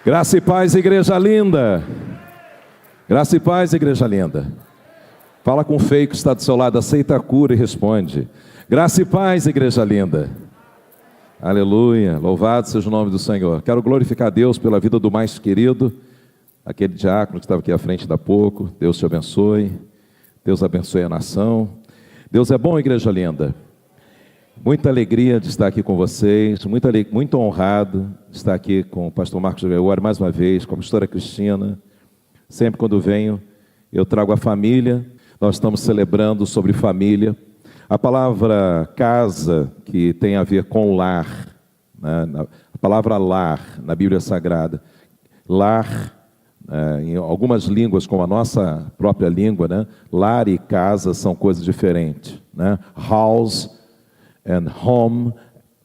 Graça e paz, igreja linda. Graça e paz, igreja linda. Fala com o feio que está do seu lado, aceita a cura e responde. Graça e paz, igreja linda. Aleluia, louvado seja o nome do Senhor. Quero glorificar a Deus pela vida do mais querido, aquele diácono que estava aqui à frente ainda há pouco. Deus te abençoe, Deus abençoe a nação. Deus é bom, igreja linda. Muita alegria de estar aqui com vocês, muito honrado de estar aqui com o pastor Marcos Gregório mais uma vez, com a pastora Cristina. Sempre quando venho, eu trago a família. Nós estamos celebrando sobre família. A palavra casa, que tem a ver com lar, né? A palavra lar na Bíblia Sagrada. Lar, em algumas línguas, como a nossa própria língua, né? Lar e casa são coisas diferentes, né? House and home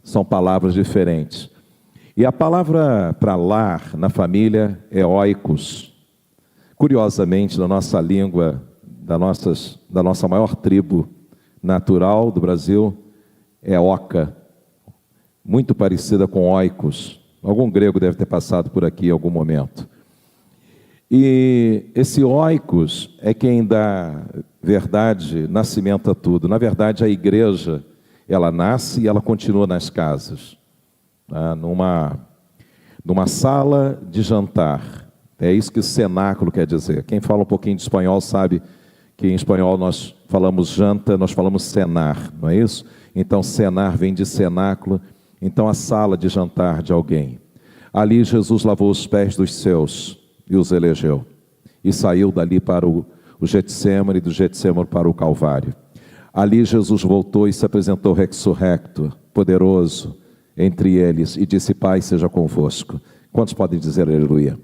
são palavras diferentes. E a palavra para lar na família é oikos. Curiosamente, na nossa língua, da nossa maior tribo natural do Brasil, é oca, muito parecida com oikos. Algum grego deve ter passado por aqui em algum momento. E esse oikos é quem dá verdade, nascimento a tudo. Na verdade, a igreja, ela nasce e ela continua nas casas, né? Numa sala de jantar. É isso que o cenáculo quer dizer. Quem fala um pouquinho de espanhol sabe que em espanhol nós falamos janta, nós falamos cenar, não é isso? Então cenar vem de cenáculo, então a sala de jantar de alguém. Ali Jesus lavou os pés dos seus e os elegeu. E saiu dali para o Getsêmani, do Getsêmani para o Calvário. Ali Jesus voltou e se apresentou ressurrecto, poderoso entre eles, e disse: Pai, seja convosco. Quantos podem dizer aleluia?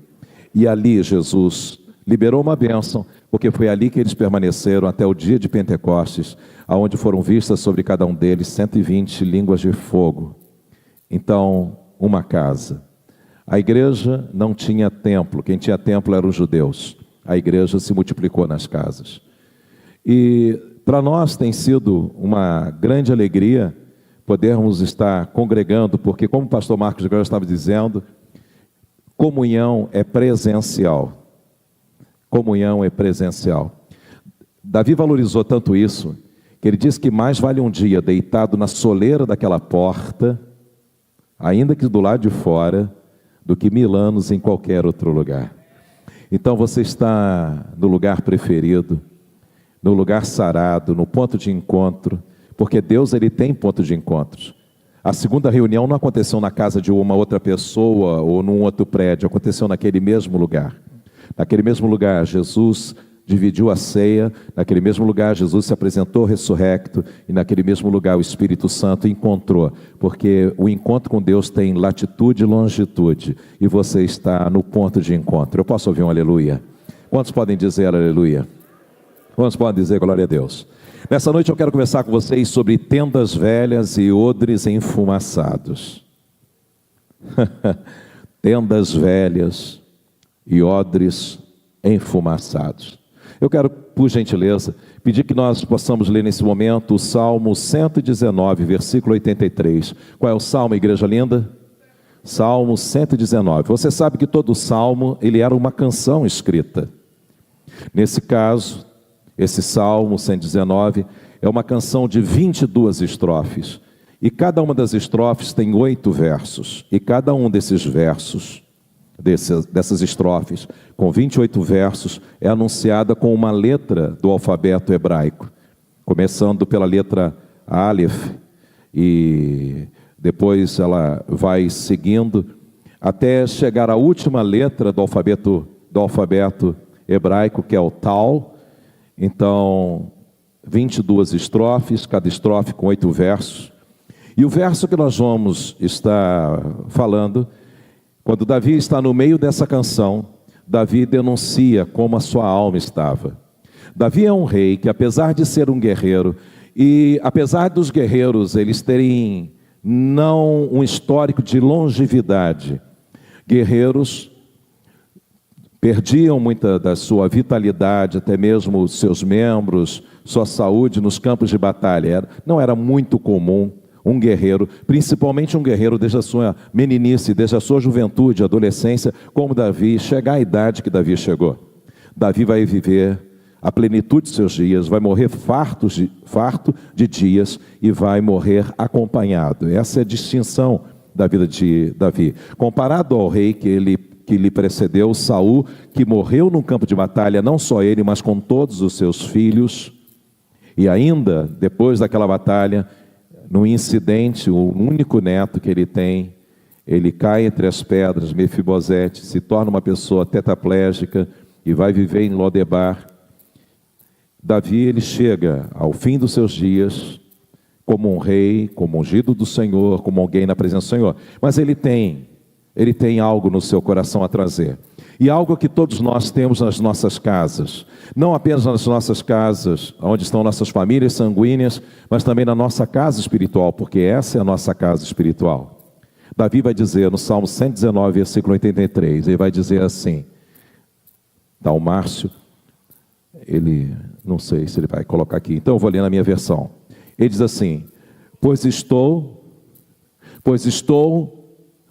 E ali Jesus liberou uma bênção, porque foi ali que eles permaneceram até o dia de Pentecostes, aonde foram vistas sobre cada um deles 120 línguas de fogo. Então, uma casa. A igreja não tinha templo, quem tinha templo eram os judeus. A igreja se multiplicou nas casas. E para nós tem sido uma grande alegria podermos estar congregando, porque como o pastor Marcos agora estava dizendo, comunhão é presencial. Comunhão é presencial. Davi valorizou tanto isso, que ele diz que mais vale um dia deitado na soleira daquela porta, ainda que do lado de fora, do que 1000 anos em qualquer outro lugar. Então você está no lugar preferido, no lugar sarado, no ponto de encontro, porque Deus, ele tem ponto de encontros. A segunda reunião não aconteceu na casa de uma outra pessoa ou num outro prédio, aconteceu naquele mesmo lugar. Naquele mesmo lugar, Jesus dividiu a ceia, naquele mesmo lugar, Jesus se apresentou ressurrecto, e naquele mesmo lugar o Espírito Santo encontrou, porque o encontro com Deus tem latitude e longitude, e você está no ponto de encontro. Eu posso ouvir um aleluia? Quantos podem dizer aleluia? Quantos podem dizer glória a Deus? Nessa noite eu quero conversar com vocês sobre tendas velhas e odres enfumaçados. Tendas velhas e odres enfumaçados. Eu quero, por gentileza, pedir que nós possamos ler nesse momento o Salmo 119, versículo 83. Qual é o Salmo, igreja linda? Salmo 119. Você sabe que todo Salmo, ele era uma canção escrita. Nesse caso, esse Salmo 119 é uma canção de 22 estrofes. E cada uma das estrofes tem 8 versos. E cada um desses versos, dessas estrofes, com 28 versos, é anunciada com uma letra do alfabeto hebraico. Começando pela letra Aleph, e depois ela vai seguindo, até chegar à última letra do alfabeto hebraico, que é o Tal. Então, 22 estrofes, cada estrofe com 8 versos. E o verso que nós vamos estar falando, quando Davi está no meio dessa canção, Davi denuncia como a sua alma estava. Davi é um rei que, apesar de ser um guerreiro, e apesar dos guerreiros eles terem não um histórico de longevidade, guerreiros perdiam muita da sua vitalidade, até mesmo os seus membros, sua saúde nos campos de batalha. Não era muito comum um guerreiro, principalmente um guerreiro desde a sua meninice, desde a sua juventude, adolescência, como Davi, chegar à idade que Davi chegou. Davi vai viver a plenitude de seus dias, vai morrer farto de dias e vai morrer acompanhado. Essa é a distinção da vida de Davi. Comparado ao rei que lhe precedeu, Saul, que morreu num campo de batalha, não só ele, mas com todos os seus filhos, e ainda, depois daquela batalha, num incidente, o único neto que ele tem, ele cai entre as pedras, Mefibosete, se torna uma pessoa tetraplégica e vai viver em Lodebar. Davi, ele chega ao fim dos seus dias como um rei, como ungido do Senhor, como alguém na presença do Senhor. Mas ele tem algo no seu coração a trazer. E algo que todos nós temos nas nossas casas. Não apenas nas nossas casas, onde estão nossas famílias sanguíneas, mas também na nossa casa espiritual, porque essa é a nossa casa espiritual. Davi vai dizer no Salmo 119, versículo 83, ele vai dizer assim, tá, o Márcio, ele, não sei se ele vai colocar aqui, então eu vou ler na minha versão. Ele diz assim, pois estou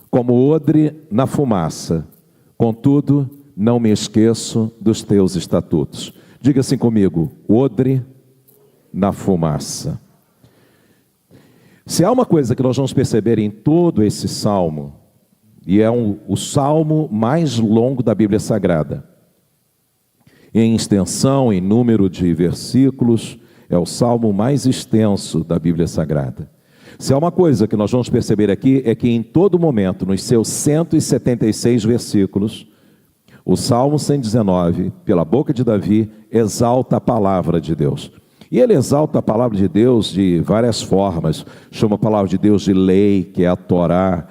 como odre na fumaça, contudo não me esqueço dos teus estatutos. Diga assim comigo, odre na fumaça. Se há uma coisa que nós vamos perceber em todo esse salmo, e é o salmo mais longo da Bíblia Sagrada, em extensão, em número de versículos, é o salmo mais extenso da Bíblia Sagrada. Se há uma coisa que nós vamos perceber aqui, é que em todo momento, nos seus 176 versículos, o Salmo 119, pela boca de Davi, exalta a palavra de Deus. E ele exalta a palavra de Deus de várias formas. Chama a palavra de Deus de lei, que é a Torá.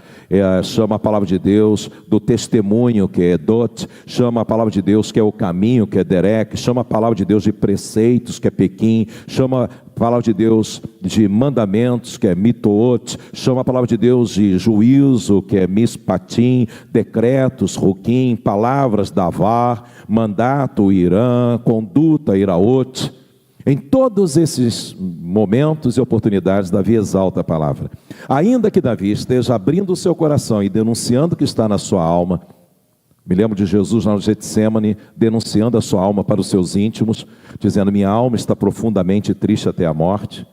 Chama a palavra de Deus do testemunho, que é Edot. Chama a palavra de Deus que é o caminho, que é Derek. Chama a palavra de Deus de preceitos, que é Pequim. Chama a palavra de Deus de mandamentos, que é Mitoot. Chama a palavra de Deus de juízo, que é Mispatim. Decretos, Ruquim. Palavras, Davar. Mandato, Irã. Conduta, Iraot. Em todos esses momentos e oportunidades, Davi exalta a palavra. Ainda que Davi esteja abrindo o seu coração e denunciando o que está na sua alma, me lembro de Jesus lá no Getsêmani, denunciando a sua alma para os seus íntimos, dizendo, minha alma está profundamente triste até a morte.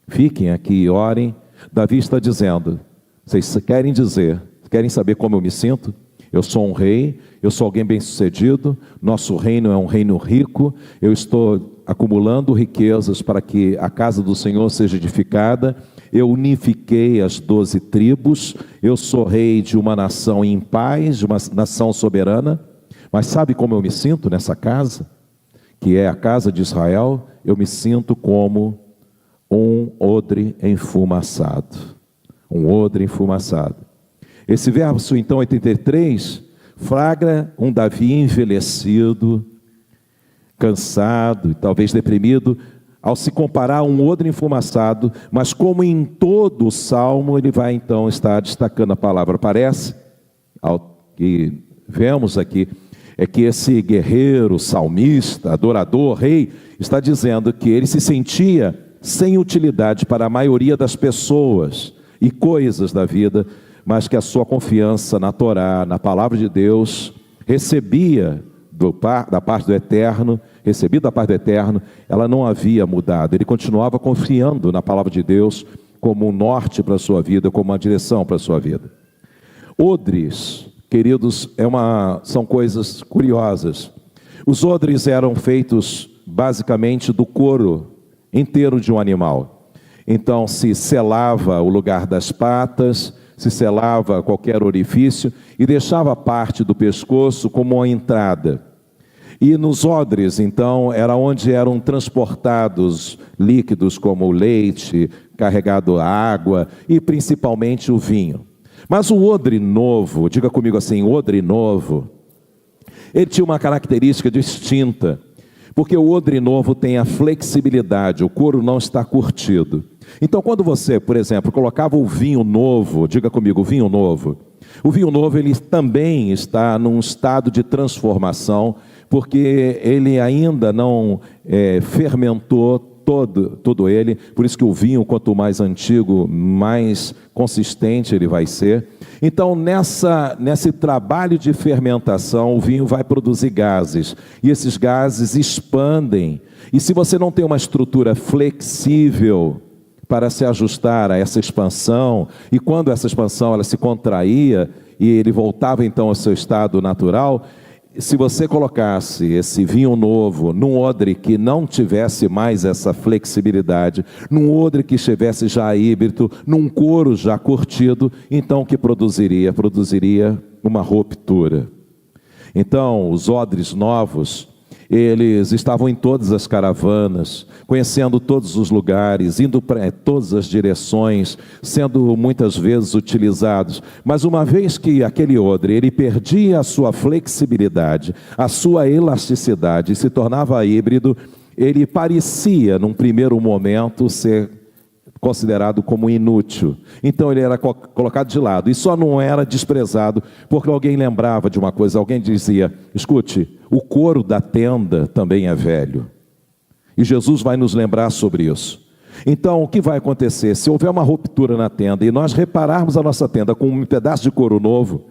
Fiquem aqui e orem. Davi está dizendo, vocês querem saber como eu me sinto? Eu sou um rei, eu sou alguém bem-sucedido, nosso reino é um reino rico, eu estou acumulando riquezas para que a casa do Senhor seja edificada, eu unifiquei as 12 tribos, eu sou rei de uma nação em paz, de uma nação soberana, mas sabe como eu me sinto nessa casa? Que é a casa de Israel, eu me sinto como um odre enfumaçado, um odre enfumaçado. Esse verso, então, 83, flagra um Davi envelhecido, cansado e talvez deprimido, ao se comparar a um odre enfumaçado, mas como em todo o salmo, ele vai então estar destacando a palavra. Parece, ao que vemos aqui, é que esse guerreiro, salmista, adorador, rei, está dizendo que ele se sentia sem utilidade para a maioria das pessoas e coisas da vida, mas que a sua confiança na Torá, na palavra de Deus, recebida da parte do Eterno, ela não havia mudado. Ele continuava confiando na palavra de Deus como um norte para a sua vida, como uma direção para a sua vida. Odres, queridos, são coisas curiosas. Os odres eram feitos basicamente do couro inteiro de um animal. Então se selava o lugar das patas, se selava qualquer orifício e deixava parte do pescoço como uma entrada. E nos odres, então, era onde eram transportados líquidos como o leite, carregado a água e principalmente o vinho. Mas o odre novo, diga comigo assim, odre novo, ele tinha uma característica distinta, porque o odre novo tem a flexibilidade, o couro não está curtido. Então, quando você, por exemplo, colocava o vinho novo, diga comigo, o vinho novo, ele também está num estado de transformação, porque ele ainda não fermentou todo ele. Por isso que o vinho, quanto mais antigo, mais consistente ele vai ser. Então, nesse trabalho de fermentação, o vinho vai produzir gases. E esses gases expandem. E se você não tem uma estrutura flexível para se ajustar a essa expansão, e quando essa expansão ela se contraía e ele voltava então ao seu estado natural, se você colocasse esse vinho novo num odre que não tivesse mais essa flexibilidade, num odre que estivesse já híbrido, num couro já curtido, então o que produziria? Produziria uma ruptura. Então, os odres novos, eles estavam em todas as caravanas, conhecendo todos os lugares, indo para todas as direções, sendo muitas vezes utilizados. Mas uma vez que aquele odre, ele perdia a sua flexibilidade, a sua elasticidade, e se tornava híbrido, ele parecia, num primeiro momento, ser considerado como inútil. Então ele era colocado de lado, e só não era desprezado porque alguém lembrava de uma coisa. Alguém dizia: escute, o couro da tenda também é velho, e Jesus vai nos lembrar sobre isso. Então o que vai acontecer? Se houver uma ruptura na tenda e nós repararmos a nossa tenda com um pedaço de couro novo,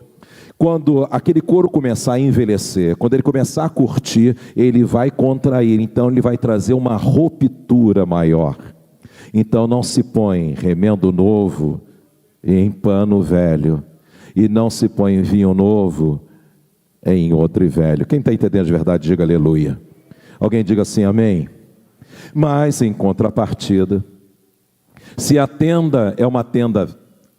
quando aquele couro começar a envelhecer, quando ele começar a curtir, ele vai contrair, então ele vai trazer uma ruptura maior. Então não se põe remendo novo em pano velho, e não se põe vinho novo em outro velho. Quem está entendendo de verdade, diga aleluia. Alguém diga assim, amém. Mas em contrapartida, se a tenda é uma tenda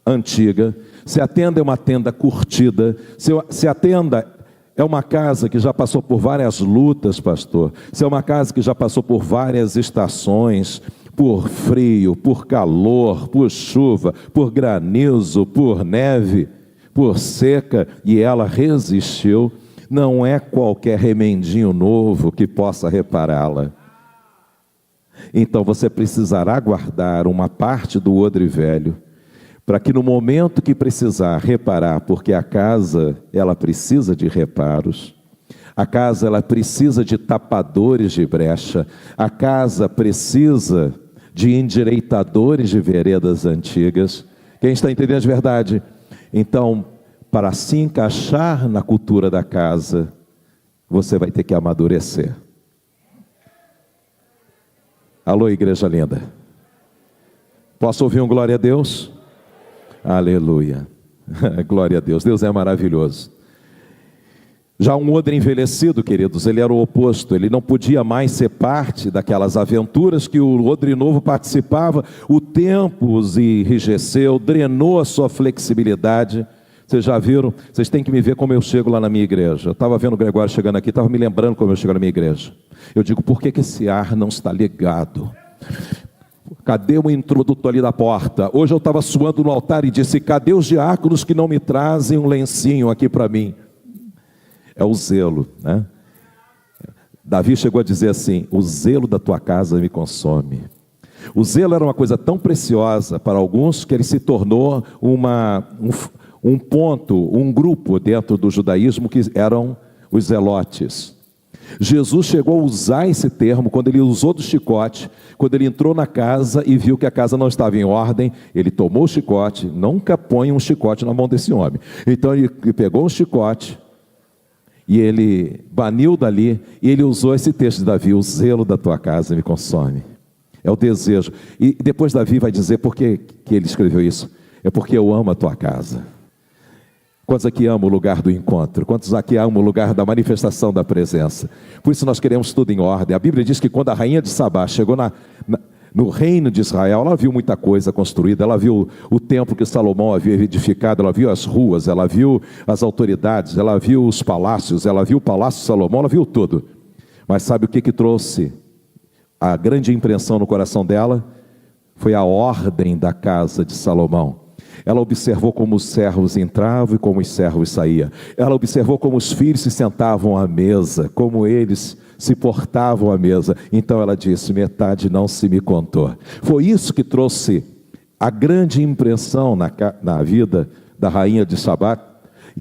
antiga, se a tenda é uma tenda curtida, se a tenda é uma casa que já passou por várias lutas, pastor, se é uma casa que já passou por várias estações, por frio, por calor, por chuva, por granizo, por neve, por seca, e ela resistiu, não é qualquer remendinho novo que possa repará-la. Então você precisará guardar uma parte do odre velho, para que no momento que precisar reparar, porque a casa ela precisa de reparos, a casa ela precisa de tapadores de brecha, a casa precisa de endireitadores de veredas antigas. Quem está entendendo de verdade? Então, para se encaixar na cultura da casa, você vai ter que amadurecer. Alô, igreja linda. Posso ouvir um glória a Deus? Aleluia. Glória a Deus. Deus é maravilhoso. Já um odre envelhecido, queridos, ele era o oposto. Ele não podia mais ser parte daquelas aventuras que o odre novo participava. O tempo os enrijeceu, drenou a sua flexibilidade. Vocês já viram? Vocês têm que me ver como eu chego lá na minha igreja. Eu estava vendo o Gregório chegando aqui, estava me lembrando como eu chego na minha igreja. Eu digo, por que esse ar não está ligado? Cadê o introdutor ali da porta? Hoje eu estava suando no altar e disse, cadê os diáconos que não me trazem um lencinho aqui para mim? É o zelo, né? Davi chegou a dizer assim, o zelo da tua casa me consome. O zelo era uma coisa tão preciosa para alguns que ele se tornou um ponto, um grupo dentro do judaísmo que eram os zelotes. Jesus chegou a usar esse termo quando ele usou do chicote, quando ele entrou na casa e viu que a casa não estava em ordem. Ele tomou o chicote, nunca põe um chicote na mão desse homem. Então ele pegou um chicote e ele baniu dali, e ele usou esse texto de Davi, o zelo da tua casa me consome. É o desejo. E depois Davi vai dizer por que ele escreveu isso. É porque eu amo a tua casa. Quantos aqui amam o lugar do encontro? Quantos aqui amam o lugar da manifestação da presença? Por isso nós queremos tudo em ordem. A Bíblia diz que quando a rainha de Sabá chegou no reino de Israel, ela viu muita coisa construída, ela viu o templo que Salomão havia edificado, ela viu as ruas, ela viu as autoridades, ela viu os palácios, ela viu o palácio de Salomão, ela viu tudo. Mas sabe o que trouxe a grande impressão no coração dela? Foi a ordem da casa de Salomão. Ela observou como os servos entravam e como os servos saíam. Ela observou como os filhos se sentavam à mesa, como eles se portavam à mesa. Então ela disse, metade não se me contou. Foi isso que trouxe a grande impressão na vida da rainha de Sabá,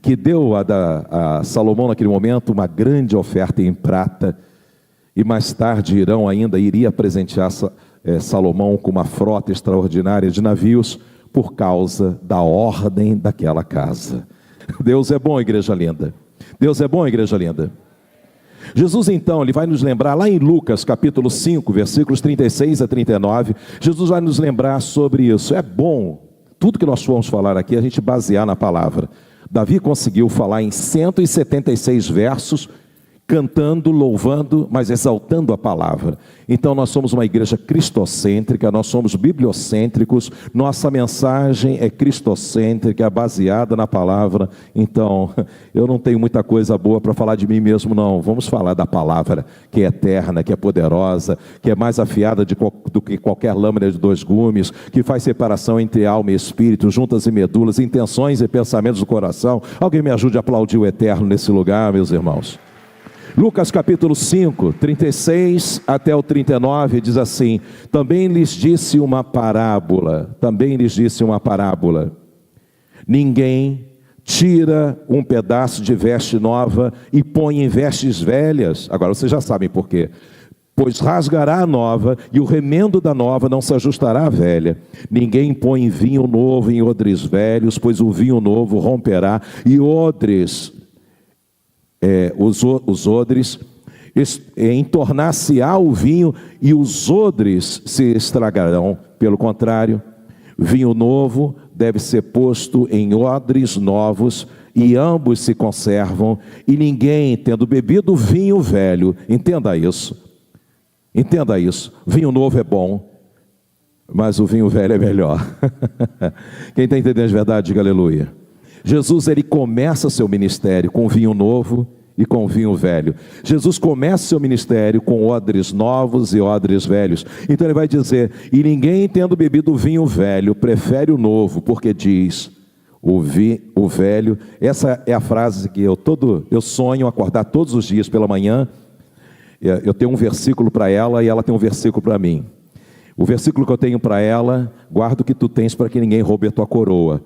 que deu a Salomão naquele momento uma grande oferta em prata. E mais tarde Irão ainda iria presentear Salomão com uma frota extraordinária de navios por causa da ordem daquela casa. Deus é bom, igreja linda. Deus é bom, igreja linda. Jesus então, ele vai nos lembrar lá em Lucas capítulo 5, versículos 36 a 39, Jesus vai nos lembrar sobre isso. É bom, tudo que nós formos falar aqui, a gente basear na palavra. Davi conseguiu falar em 176 versos, cantando, louvando, mas exaltando a palavra. Então nós somos uma igreja cristocêntrica, nós somos bibliocêntricos, nossa mensagem é cristocêntrica, baseada na palavra. Então, eu não tenho muita coisa boa para falar de mim mesmo, não. Vamos falar da palavra, que é eterna, que é poderosa, que é mais afiada do que qualquer lâmina de 2 gumes, que faz separação entre alma e espírito, juntas e medulas, intenções e pensamentos do coração. Alguém me ajude a aplaudir o eterno nesse lugar, meus irmãos. Lucas capítulo 5, 36 até o 39, diz assim: também lhes disse uma parábola, ninguém tira um pedaço de veste nova e põe em vestes velhas. Agora vocês já sabem por quê. Pois rasgará a nova, e o remendo da nova não se ajustará à velha. Ninguém põe vinho novo em odres velhos, pois o vinho novo romperá, e odres... os odres, entornar-se-á o vinho e os odres se estragarão. Pelo contrário, vinho novo deve ser posto em odres novos e ambos se conservam. E ninguém, tendo bebido vinho velho, entenda isso, vinho novo é bom, mas o vinho velho é melhor. Quem está entendendo de verdade, diga aleluia. Jesus, ele começa seu ministério com vinho novo e com vinho velho. Jesus começa seu ministério com odres novos e odres velhos. Então ele vai dizer: e ninguém, tendo bebido vinho velho, prefere o novo, porque diz, o velho. Essa é a frase que eu sonho acordar todos os dias pela manhã. Eu tenho um versículo para ela e ela tem um versículo para mim. O versículo que eu tenho para ela: guarda o que tu tens para que ninguém roube a tua coroa.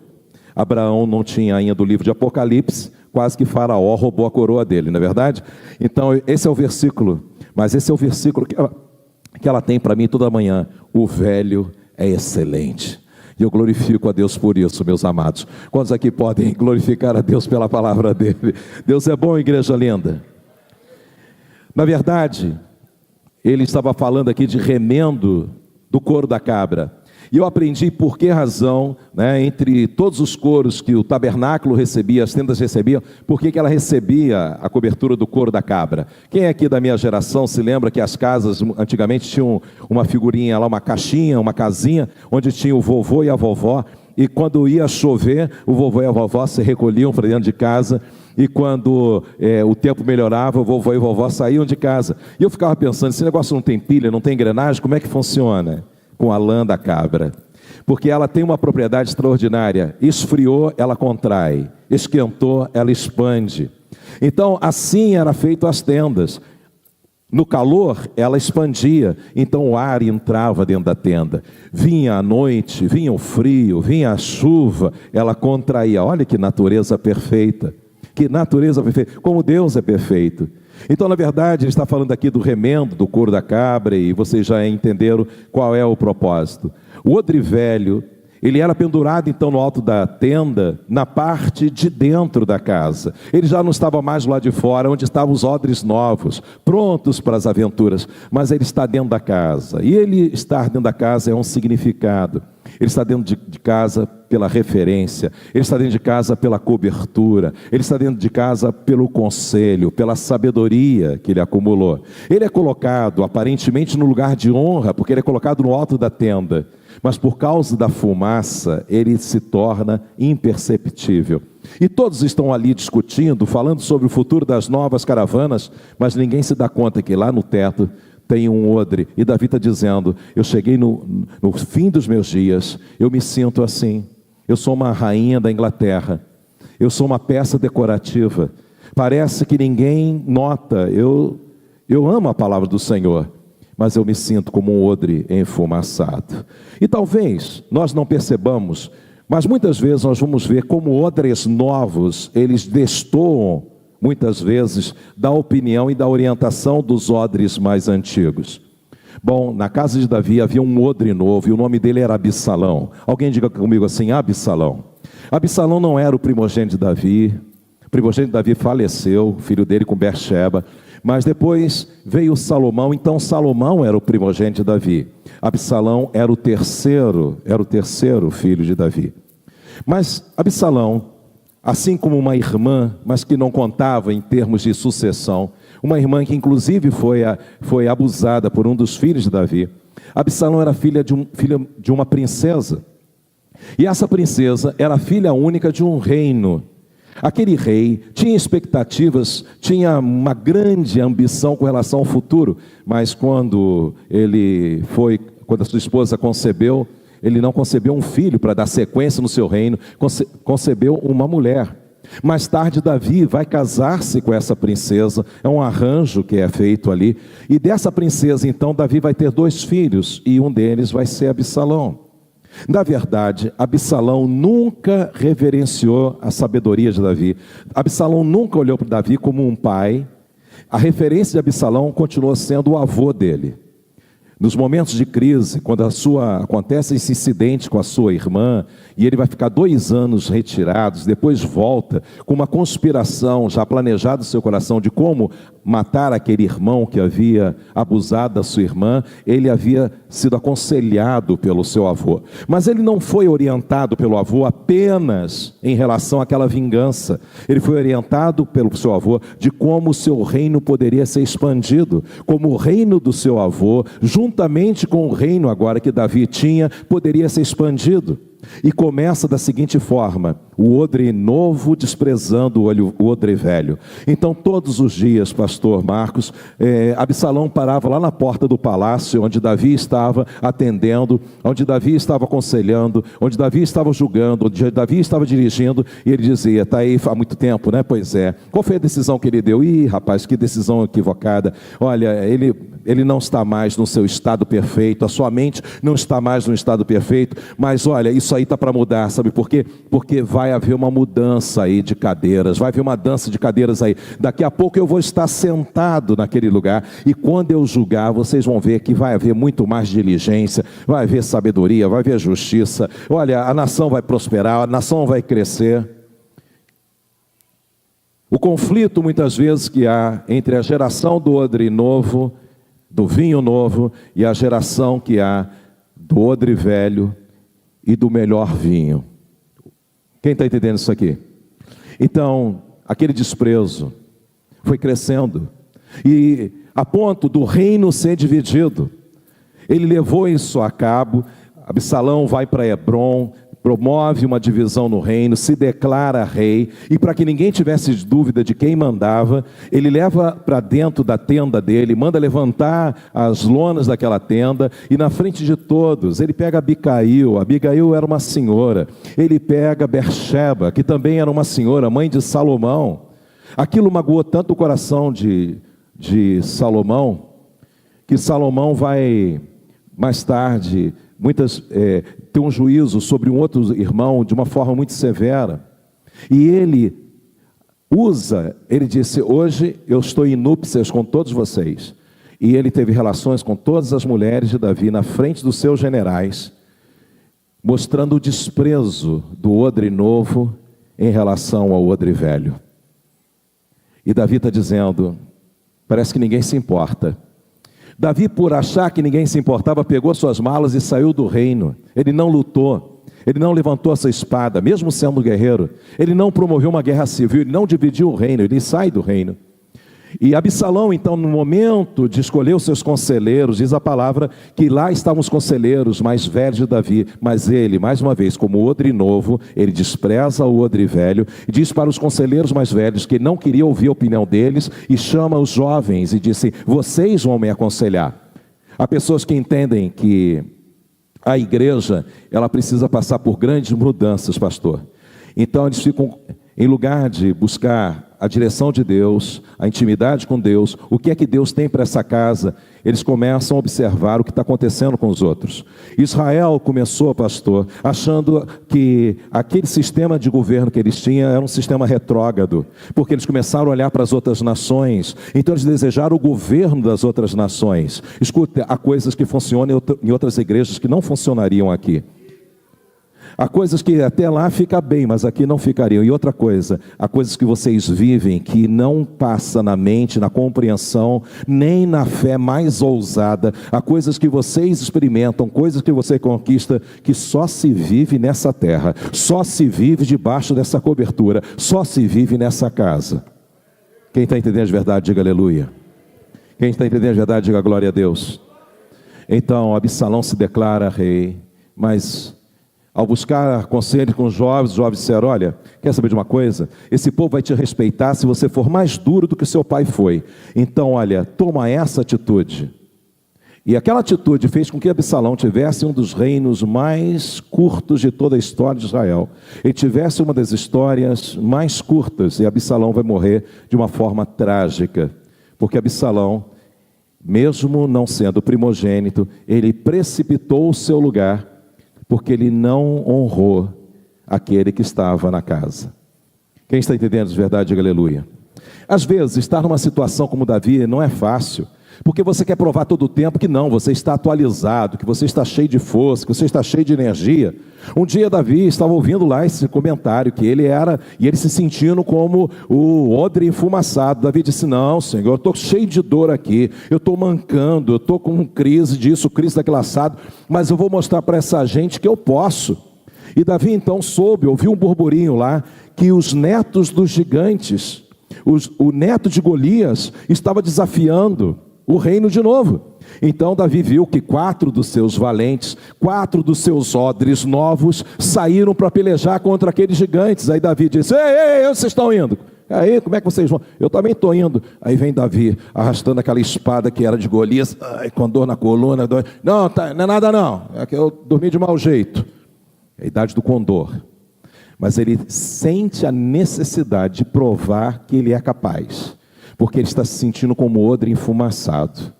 Abraão não tinha ainda o livro de Apocalipse, quase que Faraó roubou a coroa dele, não é verdade? Então esse é o versículo, mas esse é o versículo que ela tem para mim toda manhã: o velho é excelente. E eu glorifico a Deus por isso, meus amados. Quantos aqui podem glorificar a Deus pela palavra dele? Deus é bom, igreja linda. Na verdade, ele estava falando aqui de remendo do couro da cabra. E eu aprendi por que razão, entre todos os couros que o tabernáculo recebia, as tendas recebiam, por que ela recebia a cobertura do couro da cabra. Quem é aqui da minha geração se lembra que as casas antigamente tinham uma figurinha lá, uma caixinha, uma casinha, onde tinha o vovô e a vovó, e quando ia chover, o vovô e a vovó se recolhiam para dentro de casa, e quando o tempo melhorava, o vovô e a vovó saíam de casa. E eu ficava pensando, esse negócio não tem pilha, não tem engrenagem, como é que funciona? Com a lã da cabra, porque ela tem uma propriedade extraordinária: esfriou, ela contrai, esquentou, ela expande. Então assim era feito as tendas. No calor ela expandia, então o ar entrava dentro da tenda. Vinha a noite, vinha o frio, vinha a chuva, ela contraía. Olha que natureza perfeita, como Deus é perfeito. Então, na verdade, ele está falando aqui do remendo, do couro da cabra, e vocês já entenderam qual é o propósito. O odre velho, ele era pendurado então no alto da tenda, na parte de dentro da casa. Ele já não estava mais lá de fora, onde estavam os odres novos, prontos para as aventuras, mas ele está dentro da casa. E ele estar dentro da casa é um significado. Ele está dentro de casa pela referência, ele está dentro de casa pela cobertura, ele está dentro de casa pelo conselho, pela sabedoria que ele acumulou. Ele é colocado aparentemente no lugar de honra, porque ele é colocado no alto da tenda, mas por causa da fumaça, ele se torna imperceptível. E todos estão ali discutindo, falando sobre o futuro das novas caravanas, mas ninguém se dá conta que lá no teto tem um odre. E Davi está dizendo: eu cheguei no fim dos meus dias, eu me sinto assim. Eu sou uma rainha da Inglaterra, eu sou uma peça decorativa, parece que ninguém nota. Eu amo a palavra do Senhor, mas eu me sinto como um odre enfumaçado. E talvez nós não percebamos, mas muitas vezes nós vamos ver como odres novos, eles destoam muitas vezes da opinião e da orientação dos odres mais antigos. Bom, na casa de Davi havia um odre novo e o nome dele era Absalão. Alguém diga comigo assim, Absalão. Absalão não era o primogênito de Davi. O primogênito de Davi faleceu, filho dele com Bersheba. Mas depois veio Salomão, então Salomão era o primogênito de Davi. Absalão era o terceiro filho de Davi. Mas Absalão, assim como uma irmã, mas que não contava em termos de sucessão, uma irmã que inclusive foi abusada por um dos filhos de Davi, Absalão era filha de uma princesa. E essa princesa era filha única de um reino. Aquele rei tinha expectativas, tinha uma grande ambição com relação ao futuro, mas quando a sua esposa concebeu, ele não concebeu um filho para dar sequência no seu reino, concebeu uma mulher. Mais tarde Davi vai casar-se com essa princesa, é um arranjo que é feito ali, e dessa princesa então Davi vai ter 2 filhos, e um deles vai ser Absalão. Na verdade, Absalão nunca reverenciou a sabedoria de Davi. Absalão nunca olhou para Davi como um pai. A referência de Absalão continuou sendo o avô dele. Nos momentos de crise, quando acontece esse incidente com a sua irmã, e ele vai ficar 2 anos retirados, depois volta com uma conspiração já planejada no seu coração de como matar aquele irmão que havia abusado da sua irmã, ele havia sido aconselhado pelo seu avô. Mas ele não foi orientado pelo avô apenas em relação àquela vingança. Ele foi orientado pelo seu avô de como o seu reino poderia ser expandido, como o reino do seu avô, juntamente com o reino agora que Davi tinha, poderia ser expandido. E começa da seguinte forma: o odre novo desprezando o odre velho. Então todos os dias, pastor Marcos, Absalão parava lá na porta do palácio, onde Davi estava atendendo, onde Davi estava aconselhando, onde Davi estava julgando, onde Davi estava dirigindo, e ele dizia: está aí há muito tempo, né? Pois é. Qual foi a decisão que ele deu? Ih, rapaz, que decisão equivocada. Olha, ele não está mais no seu estado perfeito, a sua mente não está mais no estado perfeito, mas olha, isso aí está para mudar, sabe por quê? Porque vai haver uma mudança aí de cadeiras, vai haver uma dança de cadeiras aí, daqui a pouco eu vou estar sentado naquele lugar, e quando eu julgar, vocês vão ver que vai haver muito mais diligência, vai haver sabedoria, vai haver justiça, olha, a nação vai prosperar, a nação vai crescer. O conflito muitas vezes que há entre a geração do odre novo, do vinho novo, e a geração que há do odre velho e do melhor vinho. Quem está entendendo isso aqui? Então, aquele desprezo foi crescendo, e a ponto do reino ser dividido. Ele levou isso a cabo. Absalão vai para Hebrom, promove uma divisão no reino, se declara rei, e para que ninguém tivesse dúvida de quem mandava, ele leva para dentro da tenda dele, manda levantar as lonas daquela tenda, e na frente de todos, ele pega Abigail era uma senhora, ele pega Bersheba, que também era uma senhora, mãe de Salomão. Aquilo magoou tanto o coração de Salomão, que Salomão vai, mais tarde, ter um juízo sobre um outro irmão de uma forma muito severa, e ele disse: hoje eu estou em núpcias com todos vocês, e ele teve relações com todas as mulheres de Davi na frente dos seus generais, mostrando o desprezo do odre novo em relação ao odre velho. E Davi está dizendo: parece que ninguém se importa. Davi, por achar que ninguém se importava, pegou suas malas e saiu do reino. Ele não lutou, ele não levantou essa espada, mesmo sendo guerreiro. Ele não promoveu uma guerra civil, ele não dividiu o reino, ele sai do reino. E Absalão, então, no momento de escolher os seus conselheiros, diz a palavra que lá estavam os conselheiros mais velhos de Davi, mas ele, mais uma vez, como odre novo, ele despreza o odre velho, e diz para os conselheiros mais velhos que ele não queria ouvir a opinião deles, e chama os jovens e disse: vocês vão me aconselhar. Há pessoas que entendem que a igreja, ela precisa passar por grandes mudanças, pastor. Então eles ficam, em lugar de buscar a direção de Deus, a intimidade com Deus, o que é que Deus tem para essa casa, eles começam a observar o que está acontecendo com os outros. Israel começou, pastor, achando que aquele sistema de governo que eles tinham era um sistema retrógrado, porque eles começaram a olhar para as outras nações, então eles desejaram o governo das outras nações. Escuta, há coisas que funcionam em outras igrejas que não funcionariam aqui. Há coisas que até lá fica bem, mas aqui não ficariam. E outra coisa, há coisas que vocês vivem que não passa na mente, na compreensão, nem na fé mais ousada. Há coisas que vocês experimentam, coisas que você conquista, que só se vive nessa terra, só se vive debaixo dessa cobertura, só se vive nessa casa. Quem está entendendo de verdade, diga aleluia. Quem está entendendo de verdade, diga glória a Deus. Então, Absalão se declara rei, mas ao buscar conselho com os jovens disseram: olha, quer saber de uma coisa? Esse povo vai te respeitar se você for mais duro do que seu pai foi. Então, olha, toma essa atitude. E aquela atitude fez com que Absalão tivesse um dos reinos mais curtos de toda a história de Israel. Ele tivesse uma das histórias mais curtas, e Absalão vai morrer de uma forma trágica. Porque Absalão, mesmo não sendo primogênito, ele precipitou o seu lugar, porque ele não honrou aquele que estava na casa. Quem está entendendo de verdade, diga aleluia. Às vezes, estar numa situação como Davi não é fácil, porque você quer provar todo o tempo que não, você está atualizado, que você está cheio de força, que você está cheio de energia. Um dia Davi estava ouvindo lá esse comentário, que ele era, e ele se sentindo como o odre enfumaçado. Davi disse: não, Senhor, eu estou cheio de dor aqui, eu estou mancando, eu estou com crise disso, crise daquele assado, mas eu vou mostrar para essa gente que eu posso. E Davi então ouviu um burburinho lá, que os netos dos gigantes, o neto de Golias, estava desafiando o reino de novo. Então Davi viu que 4 dos seus valentes, 4 dos seus odres novos, saíram para pelejar contra aqueles gigantes. Aí Davi disse: ei, onde vocês estão indo? Aí, como é que vocês vão? Eu também estou indo. Aí vem Davi, arrastando aquela espada que era de Golias, com dor na coluna. Não, não é nada não, é que eu dormi de mau jeito. É a idade do condor. Mas ele sente a necessidade de provar que ele é capaz, porque ele está se sentindo como odre enfumaçado.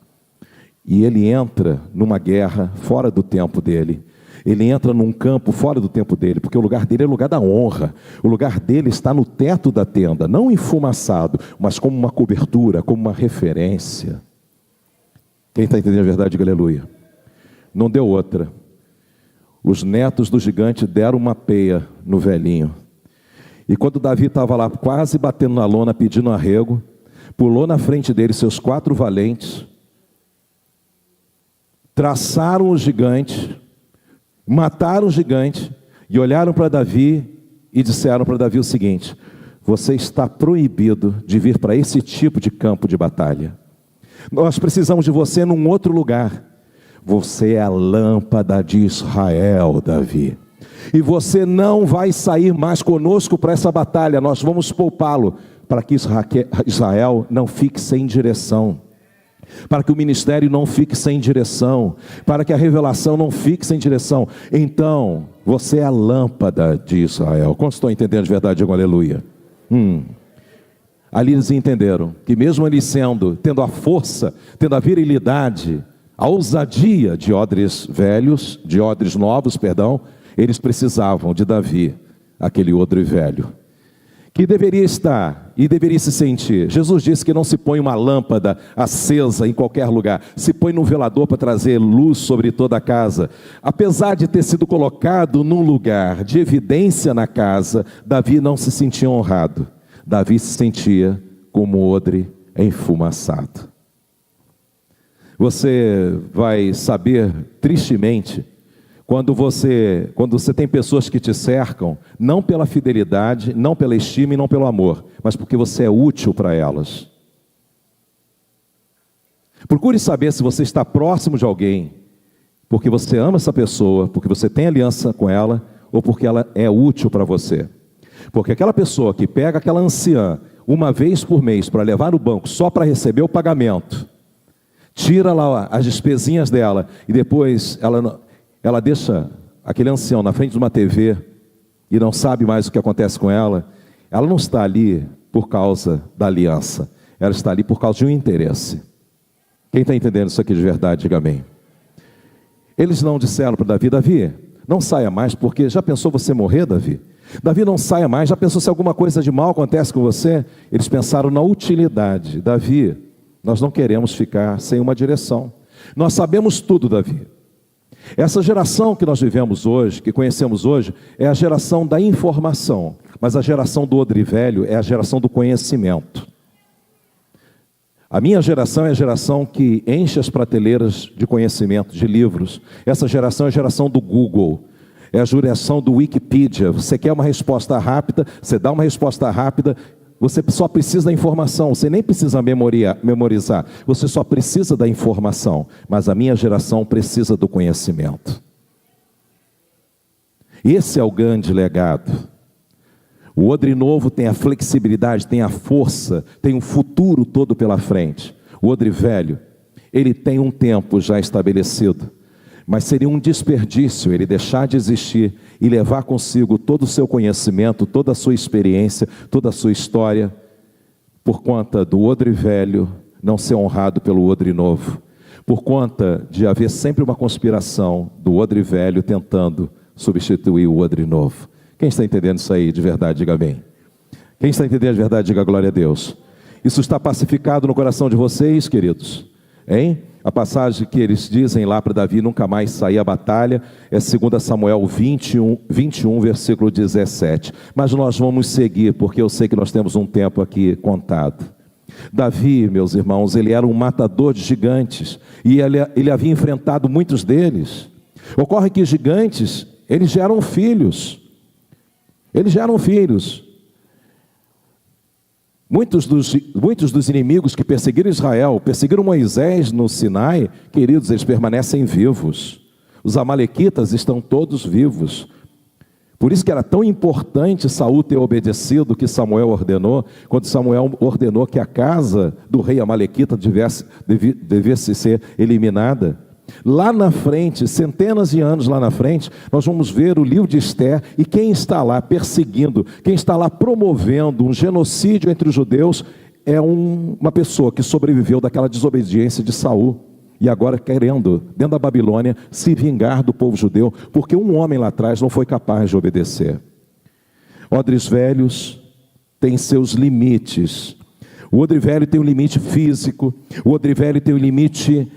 E ele entra numa guerra fora do tempo dele. Ele entra num campo fora do tempo dele, porque o lugar dele é o lugar da honra. O lugar dele está no teto da tenda, não enfumaçado, mas como uma cobertura, como uma referência. Quem está entendendo a verdade, diga aleluia. Não deu outra. Os netos do gigante deram uma peia no velhinho. E quando Davi estava lá quase batendo na lona, pedindo arrego, pulou na frente dele seus 4 valentes, traçaram o gigante, mataram o gigante, e olharam para Davi e disseram para Davi o seguinte: você está proibido de vir para esse tipo de campo de batalha. Nós precisamos de você num outro lugar. Você é a lâmpada de Israel, Davi. E você não vai sair mais conosco para essa batalha. Nós vamos poupá-lo, para que Israel não fique sem direção, para que o ministério não fique sem direção, para que a revelação não fique sem direção. Então, você é a lâmpada de Israel. Quantos estão entendendo de verdade? Digam aleluia. Ali eles entenderam que mesmo eles tendo a força, tendo a virilidade, a ousadia de odres velhos, de odres novos, eles precisavam de Davi, aquele odre velho, que deveria estar e deveria se sentir. Jesus disse que não se põe uma lâmpada acesa em qualquer lugar, se põe num velador para trazer luz sobre toda a casa. Apesar de ter sido colocado num lugar de evidência na casa, Davi não se sentia honrado. Davi se sentia como odre enfumaçado. Você vai saber tristemente quando você tem pessoas que te cercam, não pela fidelidade, não pela estima e não pelo amor, mas porque você é útil para elas. Procure saber se você está próximo de alguém, porque você ama essa pessoa, porque você tem aliança com ela, ou porque ela é útil para você. Porque aquela pessoa que pega aquela anciã uma vez por mês para levar no banco só para receber o pagamento, tira lá as despesinhas dela e depois ela deixa aquele ancião na frente de uma TV e não sabe mais o que acontece com ela, ela não está ali por causa da aliança. Ela está ali por causa de um interesse. Quem está entendendo isso aqui de verdade, diga amém. Eles não disseram para Davi: Davi, não saia mais, porque já pensou você morrer, Davi? Davi, não saia mais, já pensou se alguma coisa de mal acontece com você? Eles pensaram na utilidade. Davi, nós não queremos ficar sem uma direção. Nós sabemos tudo, Davi. Essa geração que nós vivemos hoje, que conhecemos hoje, é a geração da informação. Mas a geração do odre velho é a geração do conhecimento. A minha geração é a geração que enche as prateleiras de conhecimento, de livros. Essa geração é a geração do Google. É a geração do Wikipedia. Você quer uma resposta rápida, você dá uma resposta rápida. Você só precisa da informação, você nem precisa memorizar, você só precisa da informação. Mas a minha geração precisa do conhecimento. Esse é o grande legado. O odre novo tem a flexibilidade, tem a força, tem um futuro todo pela frente. O odre velho, ele tem um tempo já estabelecido. Mas seria um desperdício ele deixar de existir e levar consigo todo o seu conhecimento, toda a sua experiência, toda a sua história, por conta do odre velho não ser honrado pelo odre novo, por conta de haver sempre uma conspiração do odre velho tentando substituir o odre novo. Quem está entendendo isso aí de verdade, diga amém. Quem está entendendo de verdade, diga glória a Deus. Isso está pacificado no coração de vocês, queridos? Hein? A passagem que eles dizem lá para Davi nunca mais sair à batalha é 2 Samuel 21, versículo 17. Mas nós vamos seguir, porque eu sei que nós temos um tempo aqui contado. Davi, meus irmãos, ele era um matador de gigantes, e ele havia enfrentado muitos deles. Ocorre que gigantes, eles geram filhos. Eles geram filhos. Muitos dos inimigos que perseguiram Israel, perseguiram Moisés no Sinai, queridos, eles permanecem vivos. Os amalequitas estão todos vivos. Por isso que era tão importante Saul ter obedecido o que Samuel ordenou, quando Samuel ordenou que a casa do rei amalequita devesse ser eliminada. Lá na frente, centenas de anos lá na frente, nós vamos ver o livro de Esther, e quem está lá perseguindo, quem está lá promovendo um genocídio entre os judeus, é uma pessoa que sobreviveu daquela desobediência de Saul, e agora querendo, dentro da Babilônia, se vingar do povo judeu, porque um homem lá atrás não foi capaz de obedecer. Odres velhos têm seus limites. O odre velho tem um limite físico, o odre velho tem um limite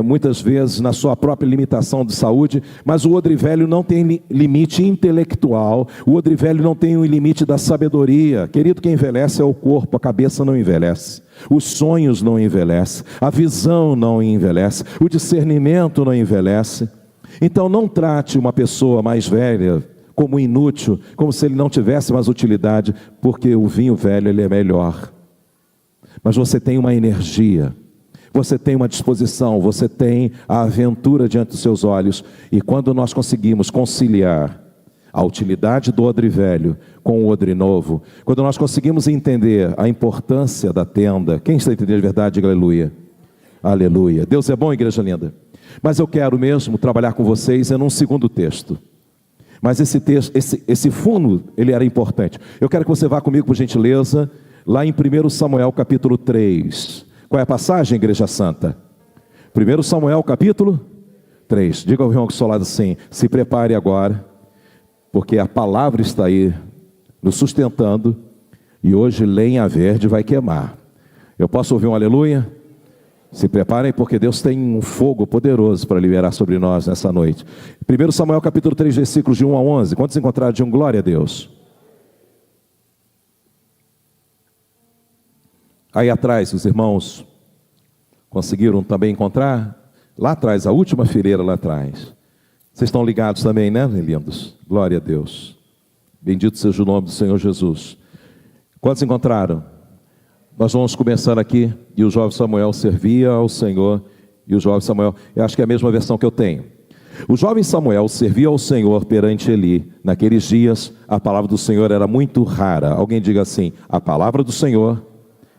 muitas vezes na sua própria limitação de saúde, mas o odre velho não tem limite intelectual, o odre velho não tem o limite da sabedoria. Querido, quem envelhece é o corpo, a cabeça não envelhece, os sonhos não envelhecem, a visão não envelhece, o discernimento não envelhece. Então não trate uma pessoa mais velha como inútil, como se ele não tivesse mais utilidade, porque o vinho velho ele é melhor. Mas você tem uma energia, você tem uma disposição, você tem a aventura diante dos seus olhos. E quando nós conseguimos conciliar a utilidade do odre velho com o odre novo, quando nós conseguimos entender a importância da tenda, quem está entendendo de verdade, diga aleluia. Aleluia. Deus é bom, igreja linda. Mas eu quero mesmo trabalhar com vocês num segundo texto. Mas esse texto, esse fundo, ele era importante. Eu quero que você vá comigo, por gentileza, lá em 1 Samuel capítulo 3. Qual é a passagem, igreja santa? 1 Samuel capítulo 3. Diga ao irmão que está ao lado assim: se prepare agora, porque a palavra está aí nos sustentando, e hoje lenha verde vai queimar. Eu posso ouvir um aleluia? Se preparem, porque Deus tem um fogo poderoso para liberar sobre nós nessa noite. 1 Samuel capítulo 3, versículos de 1 a 11. Quantos encontraram de um glória a Deus? Aí atrás, os irmãos conseguiram também encontrar? Lá atrás, a última fileira lá atrás. Vocês estão ligados também, né, lindos? Glória a Deus. Bendito seja o nome do Senhor Jesus. Quantos encontraram? Nós vamos começar aqui. E o jovem Samuel servia ao Senhor. E o jovem Samuel, eu acho que é a mesma versão que eu tenho. O jovem Samuel servia ao Senhor perante Eli. Naqueles dias, a palavra do Senhor era muito rara. Alguém diga assim: a palavra do Senhor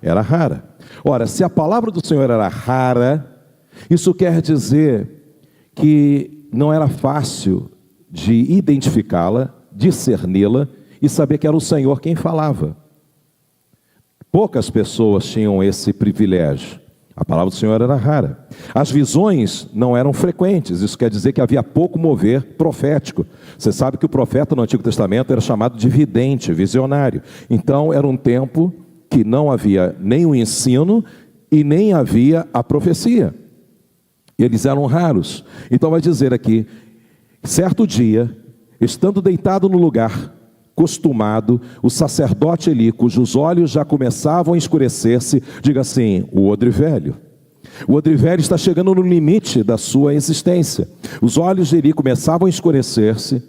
era rara. Ora, se a palavra do Senhor era rara, isso quer dizer que não era fácil de identificá-la, discerni-la e saber que era o Senhor quem falava. Poucas pessoas tinham esse privilégio. A palavra do Senhor era rara. As visões não eram frequentes. Isso quer dizer que havia pouco mover profético. Você sabe que o profeta no Antigo Testamento era chamado de vidente, visionário. Então era um tempo que não havia nem o ensino e nem havia a profecia. Eles eram raros. Então vai dizer aqui, certo dia, estando deitado no lugar costumado, o sacerdote Eli, cujos olhos já começavam a escurecer-se, diga assim, o odre velho. O odre velho está chegando no limite da sua existência. Os olhos de Eli começavam a escurecer-se,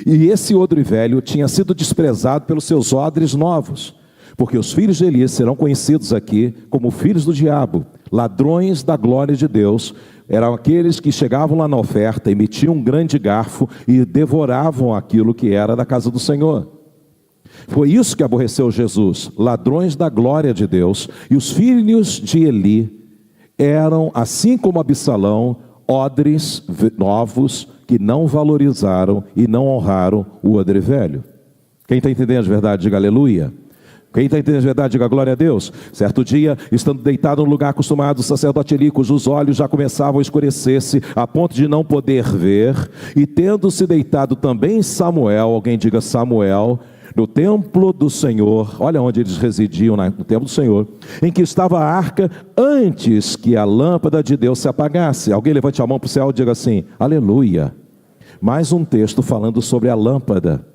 e esse odre velho tinha sido desprezado pelos seus odres novos, porque os filhos de Eli serão conhecidos aqui como filhos do diabo, ladrões da glória de Deus. Eram aqueles que chegavam lá na oferta, emitiam um grande garfo e devoravam aquilo que era da casa do Senhor. Foi isso que aborreceu Jesus, ladrões da glória de Deus. E os filhos de Eli eram, assim como Absalão, odres novos que não valorizaram e não honraram o odre velho. Quem está entendendo de verdade, diga aleluia. Quem está entendendo a verdade, diga glória a Deus. Certo dia, estando deitado no lugar acostumado, o sacerdote Eli, cujos olhos já começavam a escurecer-se, a ponto de não poder ver, e tendo-se deitado também Samuel, alguém diga Samuel, no templo do Senhor, olha onde eles residiam, no templo do Senhor, em que estava a arca, antes que a lâmpada de Deus se apagasse. Alguém levante a mão para o céu e diga assim, aleluia. Mais um texto falando sobre a lâmpada.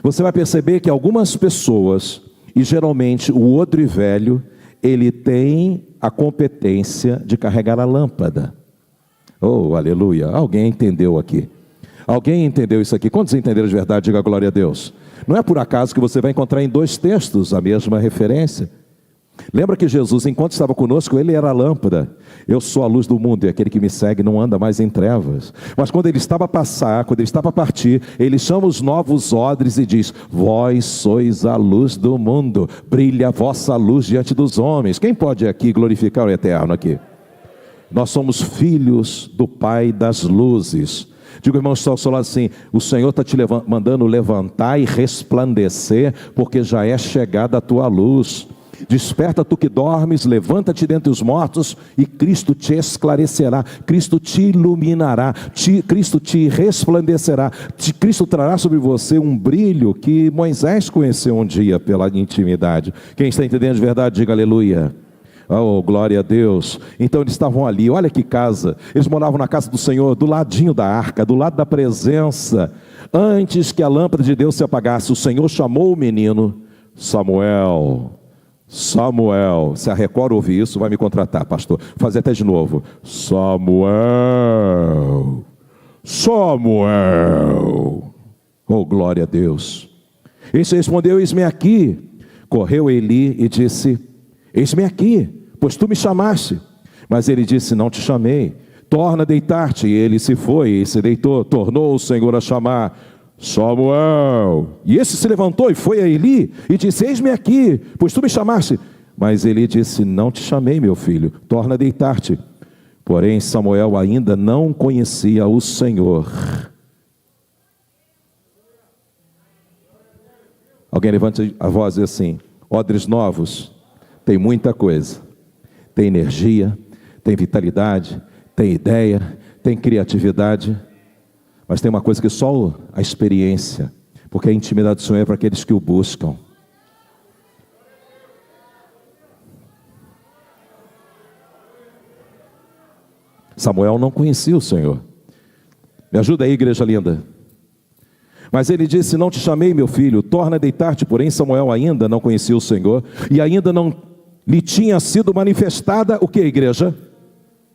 Você vai perceber que algumas pessoas, e geralmente o odre velho, ele tem a competência de carregar a lâmpada. Oh, aleluia. Alguém entendeu aqui? Alguém entendeu isso aqui? Quantos entenderam de verdade? Diga glória a Deus. Não é por acaso que você vai encontrar em dois textos a mesma referência. Lembra que Jesus, enquanto estava conosco, ele era a lâmpada. Eu sou a luz do mundo, e aquele que me segue não anda mais em trevas. Mas quando ele estava a passar, quando ele estava a partir, ele chama os novos odres e diz, vós sois a luz do mundo, brilha a vossa luz diante dos homens. Quem pode aqui glorificar o Eterno aqui? Nós somos filhos do Pai das luzes. Digo, irmão, estou ao seu lado assim, o Senhor está te mandando levantar e resplandecer, porque já é chegada a tua luz. Desperta tu que dormes, levanta-te dentre os mortos, e Cristo te esclarecerá, Cristo te iluminará, Cristo te resplandecerá, Cristo trará sobre você um brilho que Moisés conheceu um dia pela intimidade. Quem está entendendo de verdade, diga aleluia. Oh, glória a Deus. Então eles estavam ali, olha que casa. Eles moravam na casa do Senhor, do ladinho da arca, do lado da presença. Antes que a lâmpada de Deus se apagasse, o Senhor chamou o menino, Samuel. Samuel. Se a Record ouvir isso, vai me contratar, pastor. Vou fazer até de novo. Samuel. Samuel. Oh, glória a Deus. Esse respondeu, eis-me aqui. Correu Eli e disse, eis-me aqui, pois tu me chamaste. Mas ele disse, não te chamei, torna a deitar-te. E ele se foi e se deitou. Tornou o Senhor a chamar, Samuel. E esse se levantou e foi a Eli e disse, eis-me aqui, pois tu me chamaste. Mas Eli disse, não te chamei, meu filho, torna a deitar-te. Porém Samuel ainda não conhecia o Senhor. Alguém levante a voz e diz assim, odres novos, tem muita coisa, tem energia, tem vitalidade, tem ideia, tem criatividade, mas tem uma coisa que só a experiência, porque a intimidade do Senhor é para aqueles que o buscam. Samuel não conhecia o Senhor. Me ajuda aí, igreja linda. Mas ele disse, não te chamei, meu filho, torna a deitar-te. Porém Samuel ainda não conhecia o Senhor, e ainda não lhe tinha sido manifestada o que, igreja?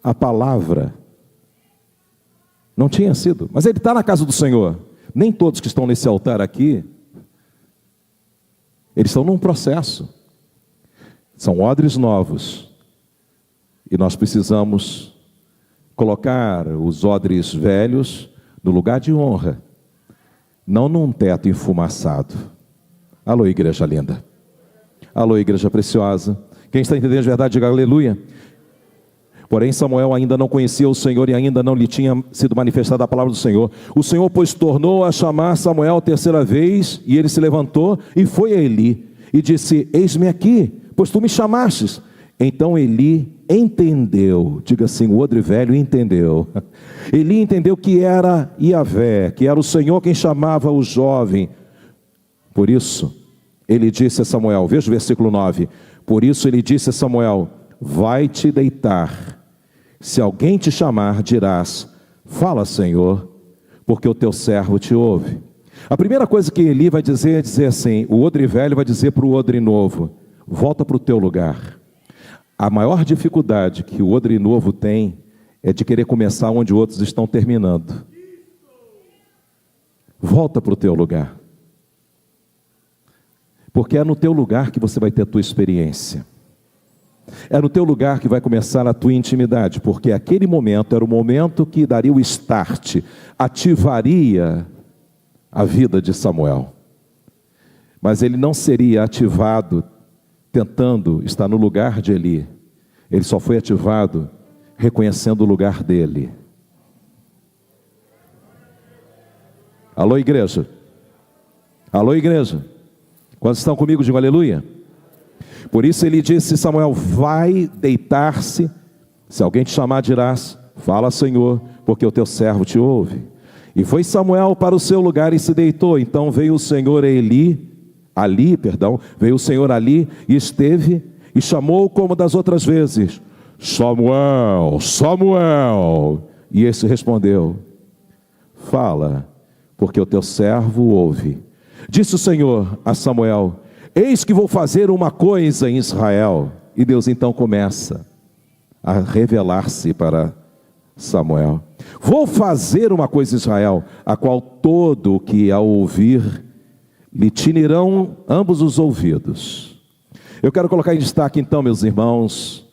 A palavra. Não tinha sido, mas ele está na casa do Senhor. Nem todos que estão nesse altar aqui, eles estão num processo. São odres novos, e nós precisamos colocar os odres velhos no lugar de honra, não num teto enfumaçado. Alô, igreja linda. Alô, igreja preciosa. Quem está entendendo de verdade, diga aleluia. Porém Samuel ainda não conhecia o Senhor, e ainda não lhe tinha sido manifestada a palavra do Senhor. O Senhor, pois, tornou a chamar Samuel a terceira vez, e ele se levantou e foi a Eli. e disse: eis-me aqui, pois tu me chamastes. Então Eli entendeu, diga assim, o odre velho entendeu. Eli entendeu que era Iavé, que era o Senhor quem chamava o jovem. Por isso, ele disse a Samuel, veja o versículo 9. Por isso ele disse a Samuel: vai te deitar. Se alguém te chamar, dirás: fala, Senhor, porque o teu servo te ouve. A primeira coisa que Eli vai dizer é dizer assim, o odre velho vai dizer para o odre novo: volta para o teu lugar. A maior dificuldade que o odre novo tem é de querer começar onde outros estão terminando. Volta para o teu lugar. Porque é no teu lugar que você vai ter a tua experiência. É no teu lugar que vai começar a tua intimidade, porque aquele momento era o momento que daria o start, ativaria a vida de Samuel. Mas ele não seria ativado tentando estar no lugar de Eli. Ele só foi ativado reconhecendo o lugar dele. Alô, igreja? Alô, igreja? Quantos estão comigo, digam aleluia. Por isso ele disse: Samuel, vai deitar-se. Se alguém te chamar, dirás: fala, Senhor, porque o teu servo te ouve. E foi Samuel para o seu lugar e se deitou. Então veio o Senhor veio o Senhor ali e esteve e chamou como das outras vezes: Samuel, Samuel. E esse respondeu: fala, porque o teu servo ouve. Disse o Senhor a Samuel: eis que vou fazer uma coisa em Israel. E Deus então começa a revelar-se para Samuel. Vou fazer uma coisa em Israel, a qual todo o que a ouvir lhe tinirão ambos os ouvidos. Eu quero colocar em destaque então, meus irmãos,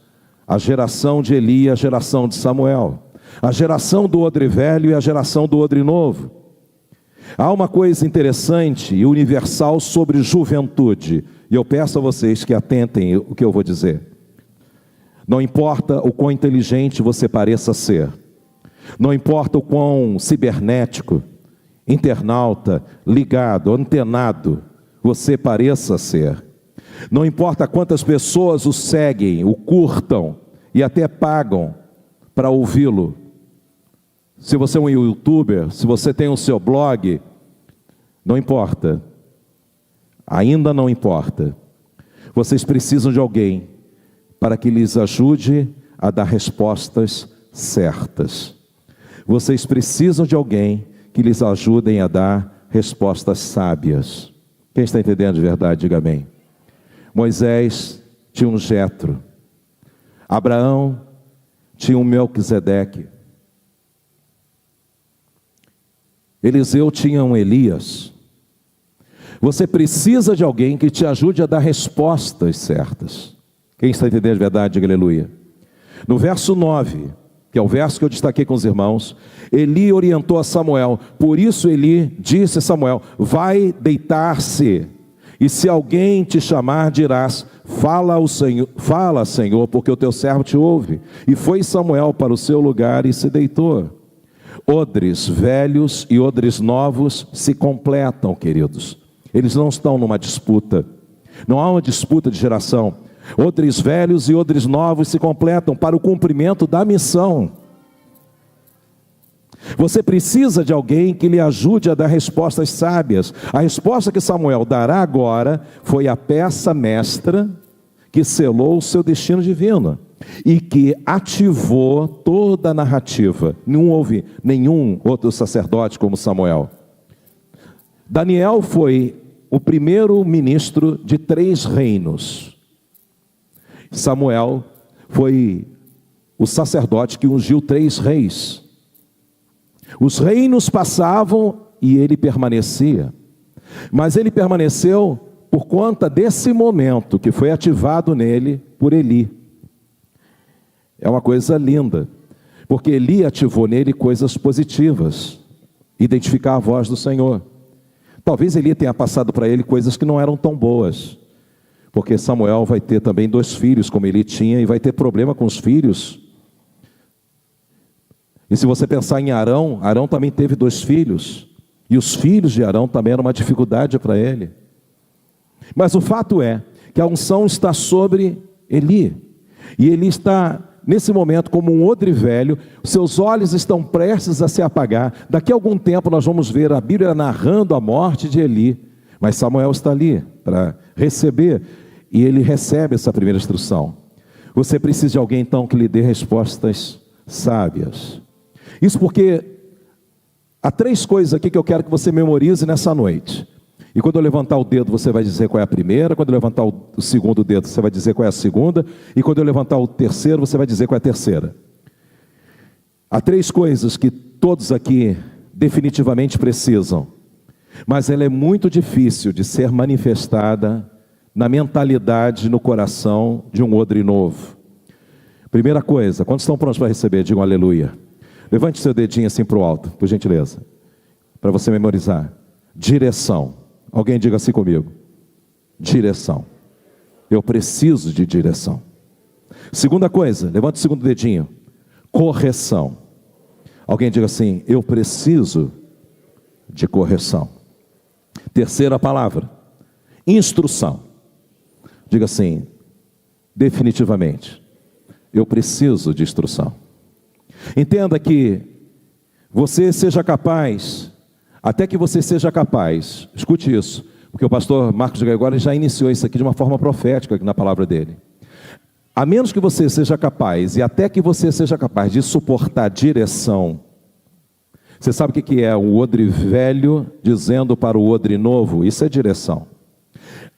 a geração de Eli e a geração de Samuel, a geração do odre velho e a geração do odre novo. Há uma coisa interessante e universal sobre juventude, e eu peço a vocês que atentem o que eu vou dizer. Não importa o quão inteligente você pareça ser, não importa o quão cibernético, internauta, ligado, antenado você pareça ser, não importa quantas pessoas o seguem, o curtam e até pagam para ouvi-lo. Se você é um youtuber, se você tem o seu blog, não importa, ainda não importa. Vocês precisam de alguém para que lhes ajude a dar respostas certas. Vocês precisam de alguém que lhes ajudem a dar respostas sábias. Quem está entendendo de verdade, diga amém. Moisés tinha um Jetro. Abraão tinha um Melquisedeque. Eliseu tinha um Elias. Você precisa de alguém que te ajude a dar respostas certas. Quem está entendendo de verdade, diga aleluia. No verso 9, que é o verso que eu destaquei com os irmãos, Eli orientou a Samuel. Por isso Eli disse a Samuel: vai deitar-se, e se alguém te chamar, dirás: fala, Senhor, porque o teu servo te ouve. E foi Samuel para o seu lugar e se deitou. Odres velhos e odres novos se completam, queridos. Eles não estão numa disputa. Não há uma disputa de geração. Odres velhos e odres novos se completam para o cumprimento da missão. Você precisa de alguém que lhe ajude a dar respostas sábias. A resposta que Samuel dará agora foi a peça mestra que selou o seu destino divino e que ativou toda a narrativa. Não houve nenhum outro sacerdote como Samuel. Daniel foi o primeiro ministro de 3 reinos. Samuel foi o sacerdote que ungiu 3 reis. Os reinos passavam e ele permanecia. Mas ele permaneceu por conta desse momento que foi ativado nele por Eli. É uma coisa linda, porque Eli ativou nele coisas positivas. Identificar a voz do Senhor. Talvez Eli tenha passado para ele coisas que não eram tão boas. Porque Samuel vai ter também 2 filhos, como Eli tinha, e vai ter problema com os filhos. E se você pensar em Arão, Arão também teve 2 filhos. E os filhos de Arão também eram uma dificuldade para ele. Mas o fato é que a unção está sobre Eli. E Eli está, nesse momento, como um odre velho, seus olhos estão prestes a se apagar. Daqui a algum tempo nós vamos ver a Bíblia narrando a morte de Eli. Mas Samuel está ali para receber, e ele recebe essa primeira instrução. Você precisa de alguém então que lhe dê respostas sábias. Isso porque há 3 coisas aqui que eu quero que você memorize nessa noite. E quando eu levantar o dedo, você vai dizer qual é a primeira. Quando eu levantar o segundo dedo, você vai dizer qual é a segunda. E quando eu levantar o terceiro, você vai dizer qual é a terceira. Há 3 coisas que todos aqui definitivamente precisam. Mas ela é muito difícil de ser manifestada na mentalidade, no coração de um odre novo. Primeira coisa, quando estão prontos para receber, digam aleluia. Levante seu dedinho assim para o alto, por gentileza, para você memorizar. Direção. Alguém diga assim comigo. Direção. Eu preciso de direção. Segunda coisa, levante o segundo dedinho. Correção. Alguém diga assim, eu preciso de correção. Terceira palavra, instrução. Diga assim, definitivamente, eu preciso de instrução. Entenda que você seja capaz, até que você seja capaz, escute isso, porque o pastor Marcos de Gregório já iniciou isso aqui de uma forma profética na palavra dele. A menos que você seja capaz, e até que você seja capaz de suportar direção. Você sabe o que é o odre velho dizendo para o odre novo? Isso é direção.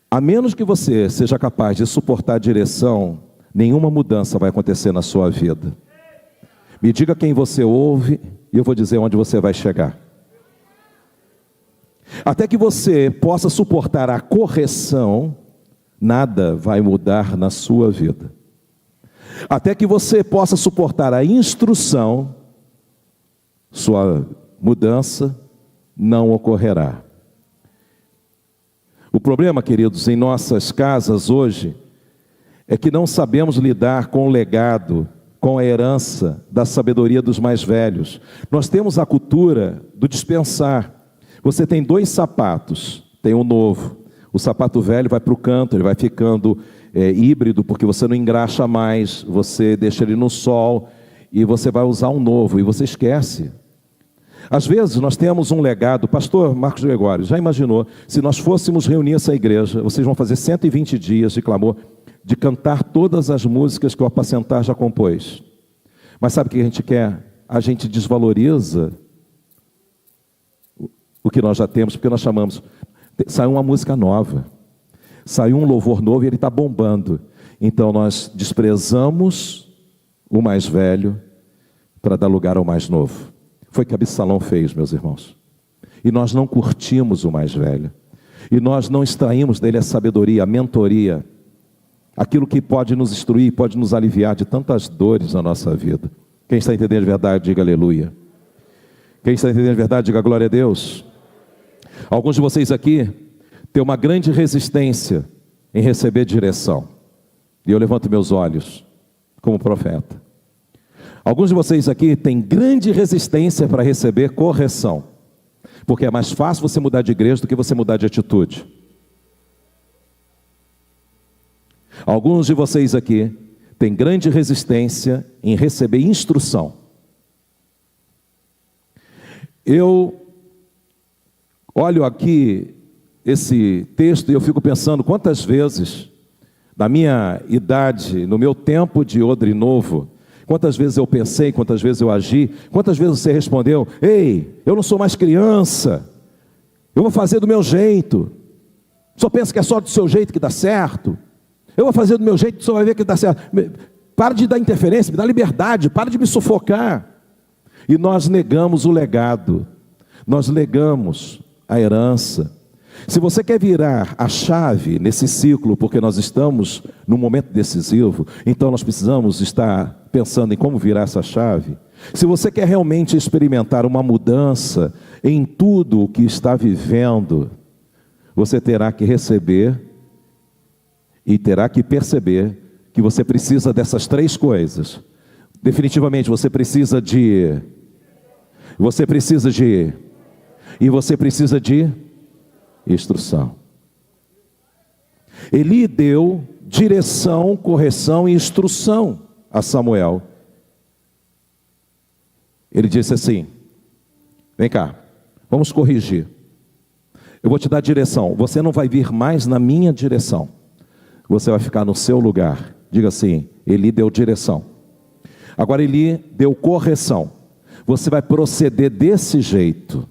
A menos que você seja capaz de suportar direção, nenhuma mudança vai acontecer na sua vida. Me diga quem você ouve e eu vou dizer onde você vai chegar. Até que você possa suportar a correção, nada vai mudar na sua vida. Até que você possa suportar a instrução, sua mudança não ocorrerá. O problema, queridos, em nossas casas hoje, é que não sabemos lidar com o legado, com a herança da sabedoria dos mais velhos. Nós temos a cultura do dispensar. Você tem 2 sapatos, tem um novo. O sapato velho vai para o canto, ele vai ficando híbrido, porque você não engraxa mais, você deixa ele no sol, e você vai usar um novo, e você esquece. Às vezes nós temos um legado, pastor Marcos Gregório, já imaginou, se nós fôssemos reunir essa igreja, vocês vão fazer 120 dias de clamor, de cantar todas as músicas que o Apacentar já compôs. Mas sabe o que a gente quer? A gente desvaloriza o que nós já temos, porque nós chamamos, saiu uma música nova, saiu um louvor novo e ele está bombando. Então nós desprezamos o mais velho para dar lugar ao mais novo. Foi o que Absalão fez, meus irmãos. E nós não curtimos o mais velho. E nós não extraímos dele a sabedoria, a mentoria, aquilo que pode nos instruir, pode nos aliviar de tantas dores na nossa vida. Quem está entendendo de verdade, diga aleluia. Quem está entendendo de verdade, diga glória a Deus. Alguns de vocês aqui têm uma grande resistência em receber direção. E eu levanto meus olhos como profeta. Alguns de vocês aqui têm grande resistência para receber correção. Porque é mais fácil você mudar de igreja do que você mudar de atitude. Alguns de vocês aqui têm grande resistência em receber instrução. Eu olho aqui esse texto e eu fico pensando quantas vezes, na minha idade, no meu tempo de odre novo, quantas vezes eu pensei, quantas vezes eu agi, quantas vezes você respondeu, ei, eu não sou mais criança, eu vou fazer do meu jeito, só pensa que é só do seu jeito que dá certo, eu vou fazer do meu jeito, só vai ver que dá certo, para de dar interferência, me dá liberdade, para de me sufocar. E nós negamos o legado, nós negamos a herança. Se você quer virar a chave nesse ciclo, porque nós estamos num momento decisivo, então nós precisamos estar pensando em como virar essa chave. Se você quer realmente experimentar uma mudança em tudo o que está vivendo, você terá que receber e terá que perceber que você precisa dessas 3 coisas. Definitivamente você precisa de instrução. Eli deu direção, correção e instrução a Samuel. Ele disse assim: vem cá, vamos corrigir. Eu vou te dar direção. Você não vai vir mais na minha direção. Você vai ficar no seu lugar. Diga assim: Eli deu direção. Agora Eli deu correção. Você vai proceder desse jeito.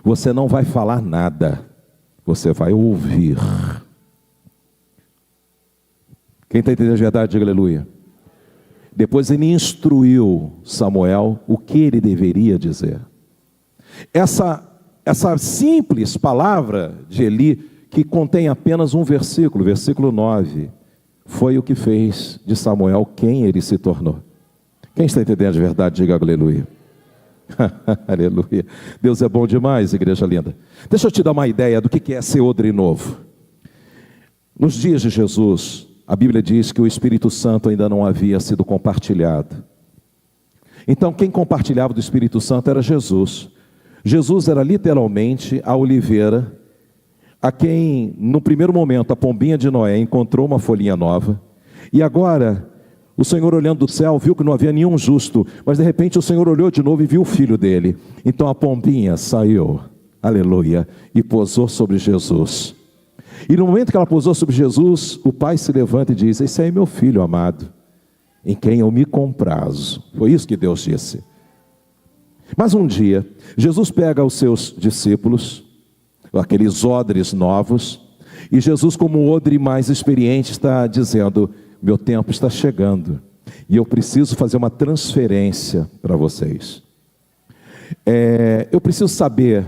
Você não vai falar nada. Você vai ouvir. Quem está entendendo a verdade, diga aleluia. Depois ele instruiu Samuel o que ele deveria dizer. Essa simples palavra de Eli, que contém apenas um versículo, versículo 9, foi o que fez de Samuel quem ele se tornou. Quem está entendendo de verdade, diga aleluia. Aleluia. Deus é bom demais, igreja linda. Deixa eu te dar uma ideia do que é ser odre novo. Nos dias de Jesus, a Bíblia diz que o Espírito Santo ainda não havia sido compartilhado. Então quem compartilhava do Espírito Santo era Jesus. Jesus era literalmente a oliveira, a quem no primeiro momento a pombinha de Noé encontrou uma folhinha nova, e agora o Senhor, olhando do céu, viu que não havia nenhum justo, mas de repente o Senhor olhou de novo e viu o filho dele. Então a pombinha saiu, aleluia, e pousou sobre Jesus. E no momento que ela pousou sobre Jesus, o pai se levanta e diz: esse aí é meu filho amado, em quem eu me comprazo. Foi isso que Deus disse. Mas um dia, Jesus pega os seus discípulos, aqueles odres novos, e Jesus, como um odre mais experiente, está dizendo: meu tempo está chegando, e eu preciso fazer uma transferência para vocês. Eu preciso saber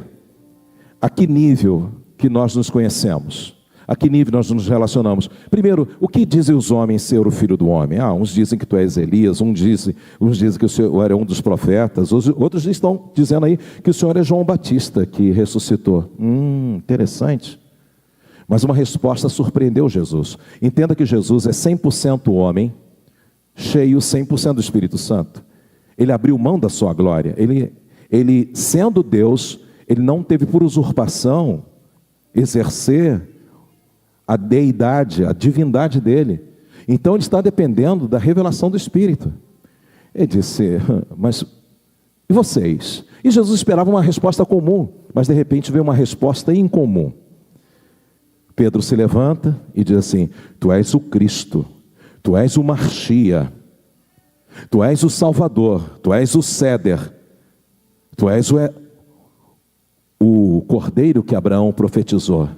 a que nível que nós nos conhecemos, a que nível nós nos relacionamos. Primeiro, o que dizem os homens ser o filho do homem? Uns dizem que tu és Elias, uns dizem que o Senhor é um dos profetas, outros estão dizendo aí que o Senhor é João Batista, que ressuscitou. Interessante. Mas uma resposta surpreendeu Jesus. Entenda que Jesus é 100% homem, cheio 100% do Espírito Santo. Ele abriu mão da sua glória. Ele sendo Deus, ele não teve por usurpação exercer a deidade, a divindade dele. Então ele está dependendo da revelação do Espírito. Ele disse: mas e vocês? E Jesus esperava uma resposta comum, mas de repente veio uma resposta incomum. Pedro se levanta e diz assim: tu és o Cristo, tu és o Marchia, tu és o Salvador, tu és o Céder, tu és o Cordeiro que Abraão profetizou,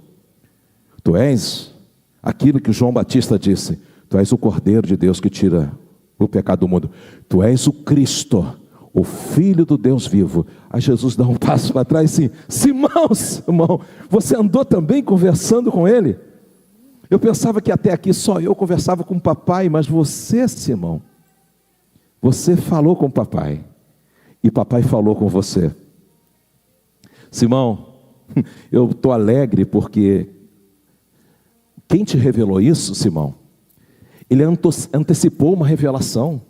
tu és aquilo que João Batista disse, tu és o Cordeiro de Deus que tira o pecado do mundo, tu és o Cristo, o Filho do Deus vivo. Aí Jesus dá um passo para trás e assim: Simão, você andou também conversando com ele? Eu pensava que até aqui só eu conversava com o papai, mas você, Simão, você falou com o papai, e papai falou com você. Simão, eu estou alegre porque quem te revelou isso, Simão, ele antecipou uma revelação.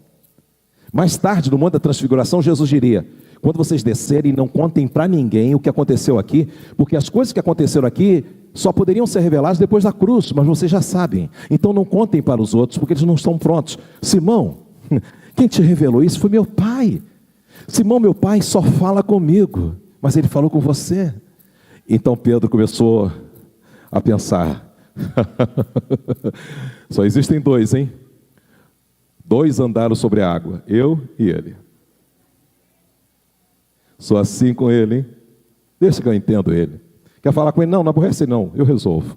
Mais tarde, no Monte da Transfiguração, Jesus diria: quando vocês descerem, não contem para ninguém o que aconteceu aqui, porque as coisas que aconteceram aqui só poderiam ser reveladas depois da cruz, mas vocês já sabem. Então não contem para os outros, porque eles não estão prontos. Simão, quem te revelou isso foi meu pai. Simão, meu pai só fala comigo, mas ele falou com você. Então Pedro começou a pensar: só existem dois, hein? Dois andaram sobre a água, eu e ele. Sou assim com ele, hein? Deixa que eu entendo ele. Quer falar com ele? Não aborrece não, eu resolvo.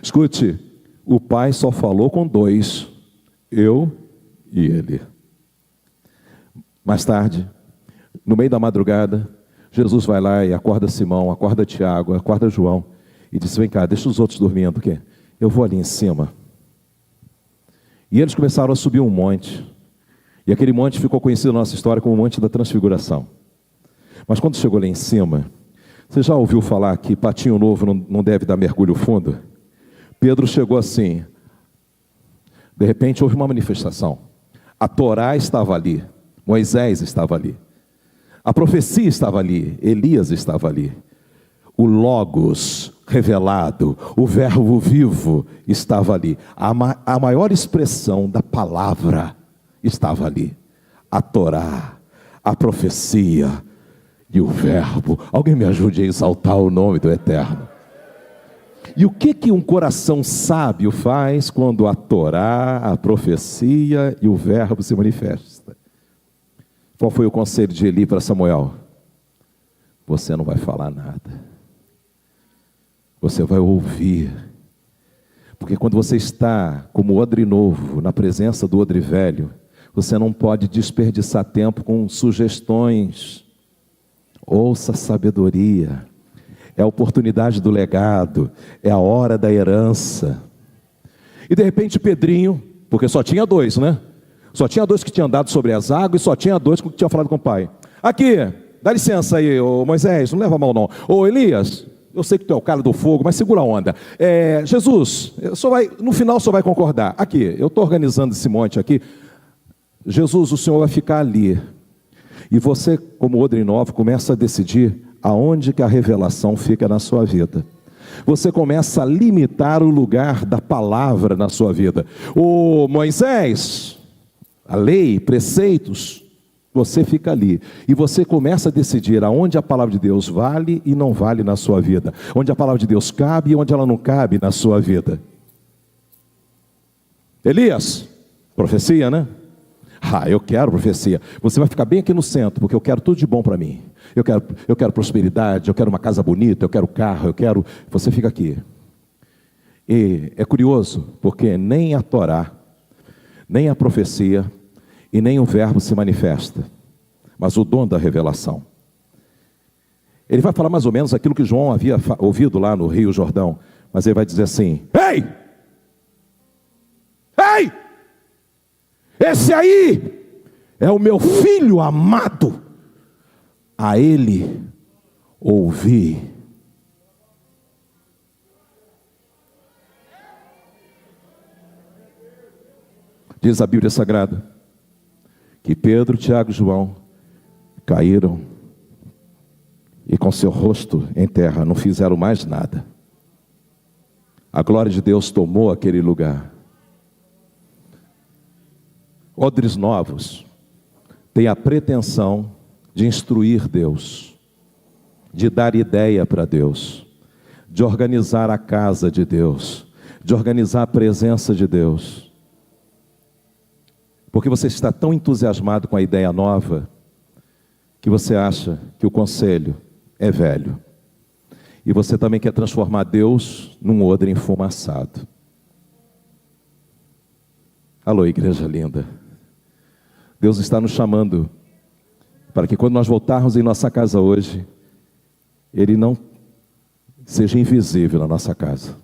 Escute, o pai só falou com dois, eu e ele. Mais tarde, no meio da madrugada, Jesus vai lá e acorda Simão, acorda Tiago, acorda João, e diz: vem cá, deixa os outros dormindo, que eu vou ali em cima. E eles começaram a subir um monte, e aquele monte ficou conhecido na nossa história como o Monte da Transfiguração. Mas quando chegou lá em cima, você já ouviu falar que patinho novo não deve dar mergulho fundo? Pedro chegou assim, de repente houve uma manifestação. A Torá estava ali, Moisés estava ali, a profecia estava ali, Elias estava ali. O Logos revelado, o verbo vivo estava ali. A maior expressão da palavra estava ali. A Torá, a profecia e o verbo. Alguém me ajude a exaltar o nome do Eterno. E o que um coração sábio faz quando a Torá, a profecia e o verbo se manifestam? Qual foi o conselho de Eli para Samuel? Você não vai falar nada. Você vai ouvir. Porque quando você está como odre novo, na presença do odre velho, você não pode desperdiçar tempo com sugestões. Ouça a sabedoria. É a oportunidade do legado, é a hora da herança. E de repente Pedrinho, porque só tinha dois, né? Só tinha dois que tinham andado sobre as águas e só tinha dois que tinham falado com o pai. Aqui, dá licença aí, ô Moisés, não leva mal não. Ô Elias, eu sei que tu é o cara do fogo, mas segura a onda. Jesus, no final o senhor vai concordar. Aqui, eu estou organizando esse monte aqui. Jesus, o senhor vai ficar ali. E você, como odre novo, começa a decidir aonde que a revelação fica na sua vida. Você começa a limitar o lugar da palavra na sua vida. Ô Moisés, a lei, preceitos, você fica ali. E você começa a decidir aonde a palavra de Deus vale e não vale na sua vida. Onde a palavra de Deus cabe e onde ela não cabe na sua vida. Elias, profecia, né? Eu quero profecia. Você vai ficar bem aqui no centro, porque eu quero tudo de bom para mim. Eu quero prosperidade, eu quero uma casa bonita, eu quero carro, Você fica aqui. E é curioso, porque nem a Torá, nem a profecia e nem o verbo se manifesta, mas o dom da revelação. Ele vai falar mais ou menos aquilo que João havia ouvido lá no Rio Jordão, mas ele vai dizer assim: Ei! Ei! Esse aí é o meu filho amado, a ele ouvi. Diz a Bíblia Sagrada que Pedro, Tiago e João caíram e com seu rosto em terra não fizeram mais nada. A glória de Deus tomou aquele lugar. Odres novos têm a pretensão de instruir Deus, de dar ideia para Deus, de organizar a casa de Deus, de organizar a presença de Deus. Porque você está tão entusiasmado com a ideia nova, que você acha que o conselho é velho. E você também quer transformar Deus num odre enfumaçado. Alô, igreja linda. Deus está nos chamando para que quando nós voltarmos em nossa casa hoje, Ele não seja invisível na nossa casa.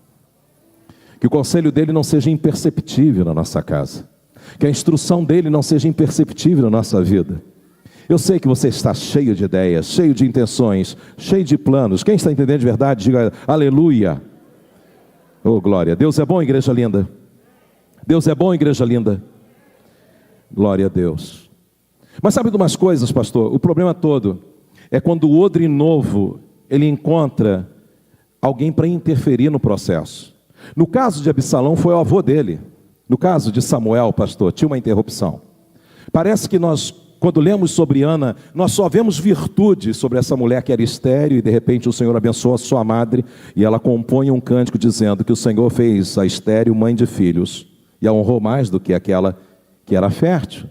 Que o conselho dEle não seja imperceptível na nossa casa. Que a instrução dEle não seja imperceptível na nossa vida. Eu sei que você está cheio de ideias, cheio de intenções, cheio de planos. Quem está entendendo de verdade, diga aleluia. Oh, glória. Deus é bom, igreja linda. Deus é bom, igreja linda. Glória a Deus. Mas sabe de umas coisas, pastor? O problema todo é quando o odre novo, ele encontra alguém para interferir no processo. No caso de Absalão, foi o avô dele. No caso de Samuel, pastor, tinha uma interrupção. Parece que nós, quando lemos sobre Ana, nós só vemos virtude sobre essa mulher que era estéril, e de repente o Senhor abençoa a sua madre, e ela compõe um cântico dizendo que o Senhor fez a estéril mãe de filhos, e a honrou mais do que aquela que era fértil.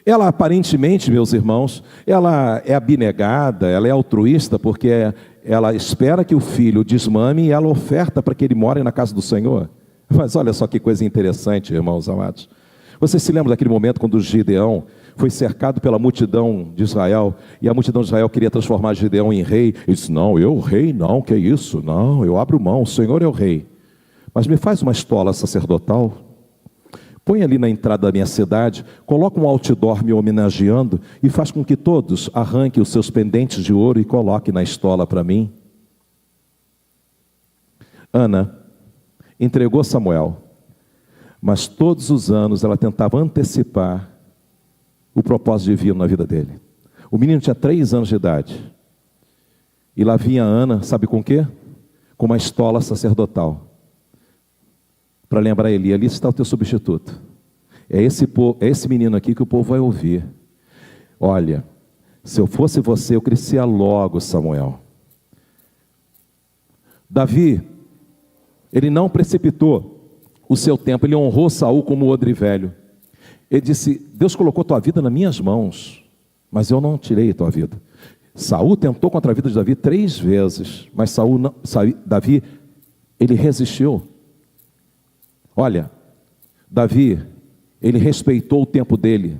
Ela aparentemente, meus irmãos, ela é abnegada, ela é altruísta, porque ela espera que o filho desmame e ela oferta para que ele more na casa do Senhor. Mas olha só que coisa interessante, irmãos amados. Você se lembra daquele momento quando Gideão foi cercado pela multidão de Israel, e a multidão de Israel queria transformar Gideão em rei? Ele disse: não, eu rei não, que é isso? Não, eu abro mão, o Senhor é o rei. Mas me faz uma estola sacerdotal, põe ali na entrada da minha cidade, coloca um outdoor me homenageando e faz com que todos arranquem os seus pendentes de ouro e coloquem na estola para mim. Ana entregou Samuel, mas todos os anos ela tentava antecipar o propósito divino na vida dele. O menino tinha 3 anos de idade. E lá vinha Ana, sabe com o quê? Com uma estola sacerdotal. Para lembrar Eli, ali está o teu substituto. É esse menino aqui que o povo vai ouvir. Olha, se eu fosse você, eu crescia logo, Samuel. Davi, ele não precipitou o seu tempo, ele honrou Saul como odre velho. Ele disse: Deus colocou tua vida nas minhas mãos, mas eu não tirei tua vida. Saul tentou contra a vida de Davi 3 vezes, mas Davi, ele resistiu. Olha, Davi, ele respeitou o tempo dele.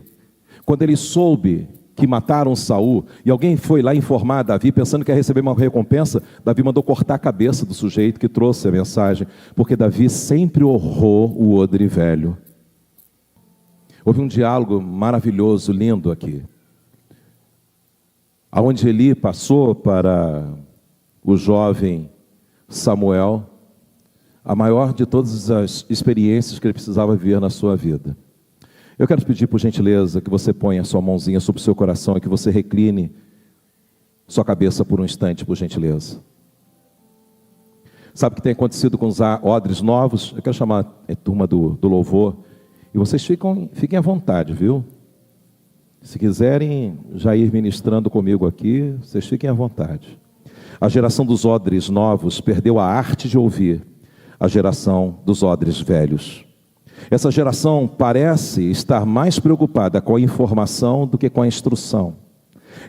Quando ele soube que mataram Saul, e alguém foi lá informar a Davi, pensando que ia receber uma recompensa, Davi mandou cortar a cabeça do sujeito que trouxe a mensagem, porque Davi sempre honrou o odre velho. Houve um diálogo maravilhoso, lindo aqui, aonde Eli passou para o jovem Samuel a maior de todas as experiências que ele precisava viver na sua vida. Eu quero te pedir, por gentileza, que você ponha a sua mãozinha sobre o seu coração e que você recline sua cabeça por um instante, por gentileza. Sabe o que tem acontecido com os odres novos? Eu quero chamar a turma do louvor, e vocês fiquem à vontade, viu? Se quiserem já ir ministrando comigo aqui, vocês fiquem à vontade. A geração dos odres novos perdeu a arte de ouvir a geração dos odres velhos. Essa geração parece estar mais preocupada com a informação do que com a instrução.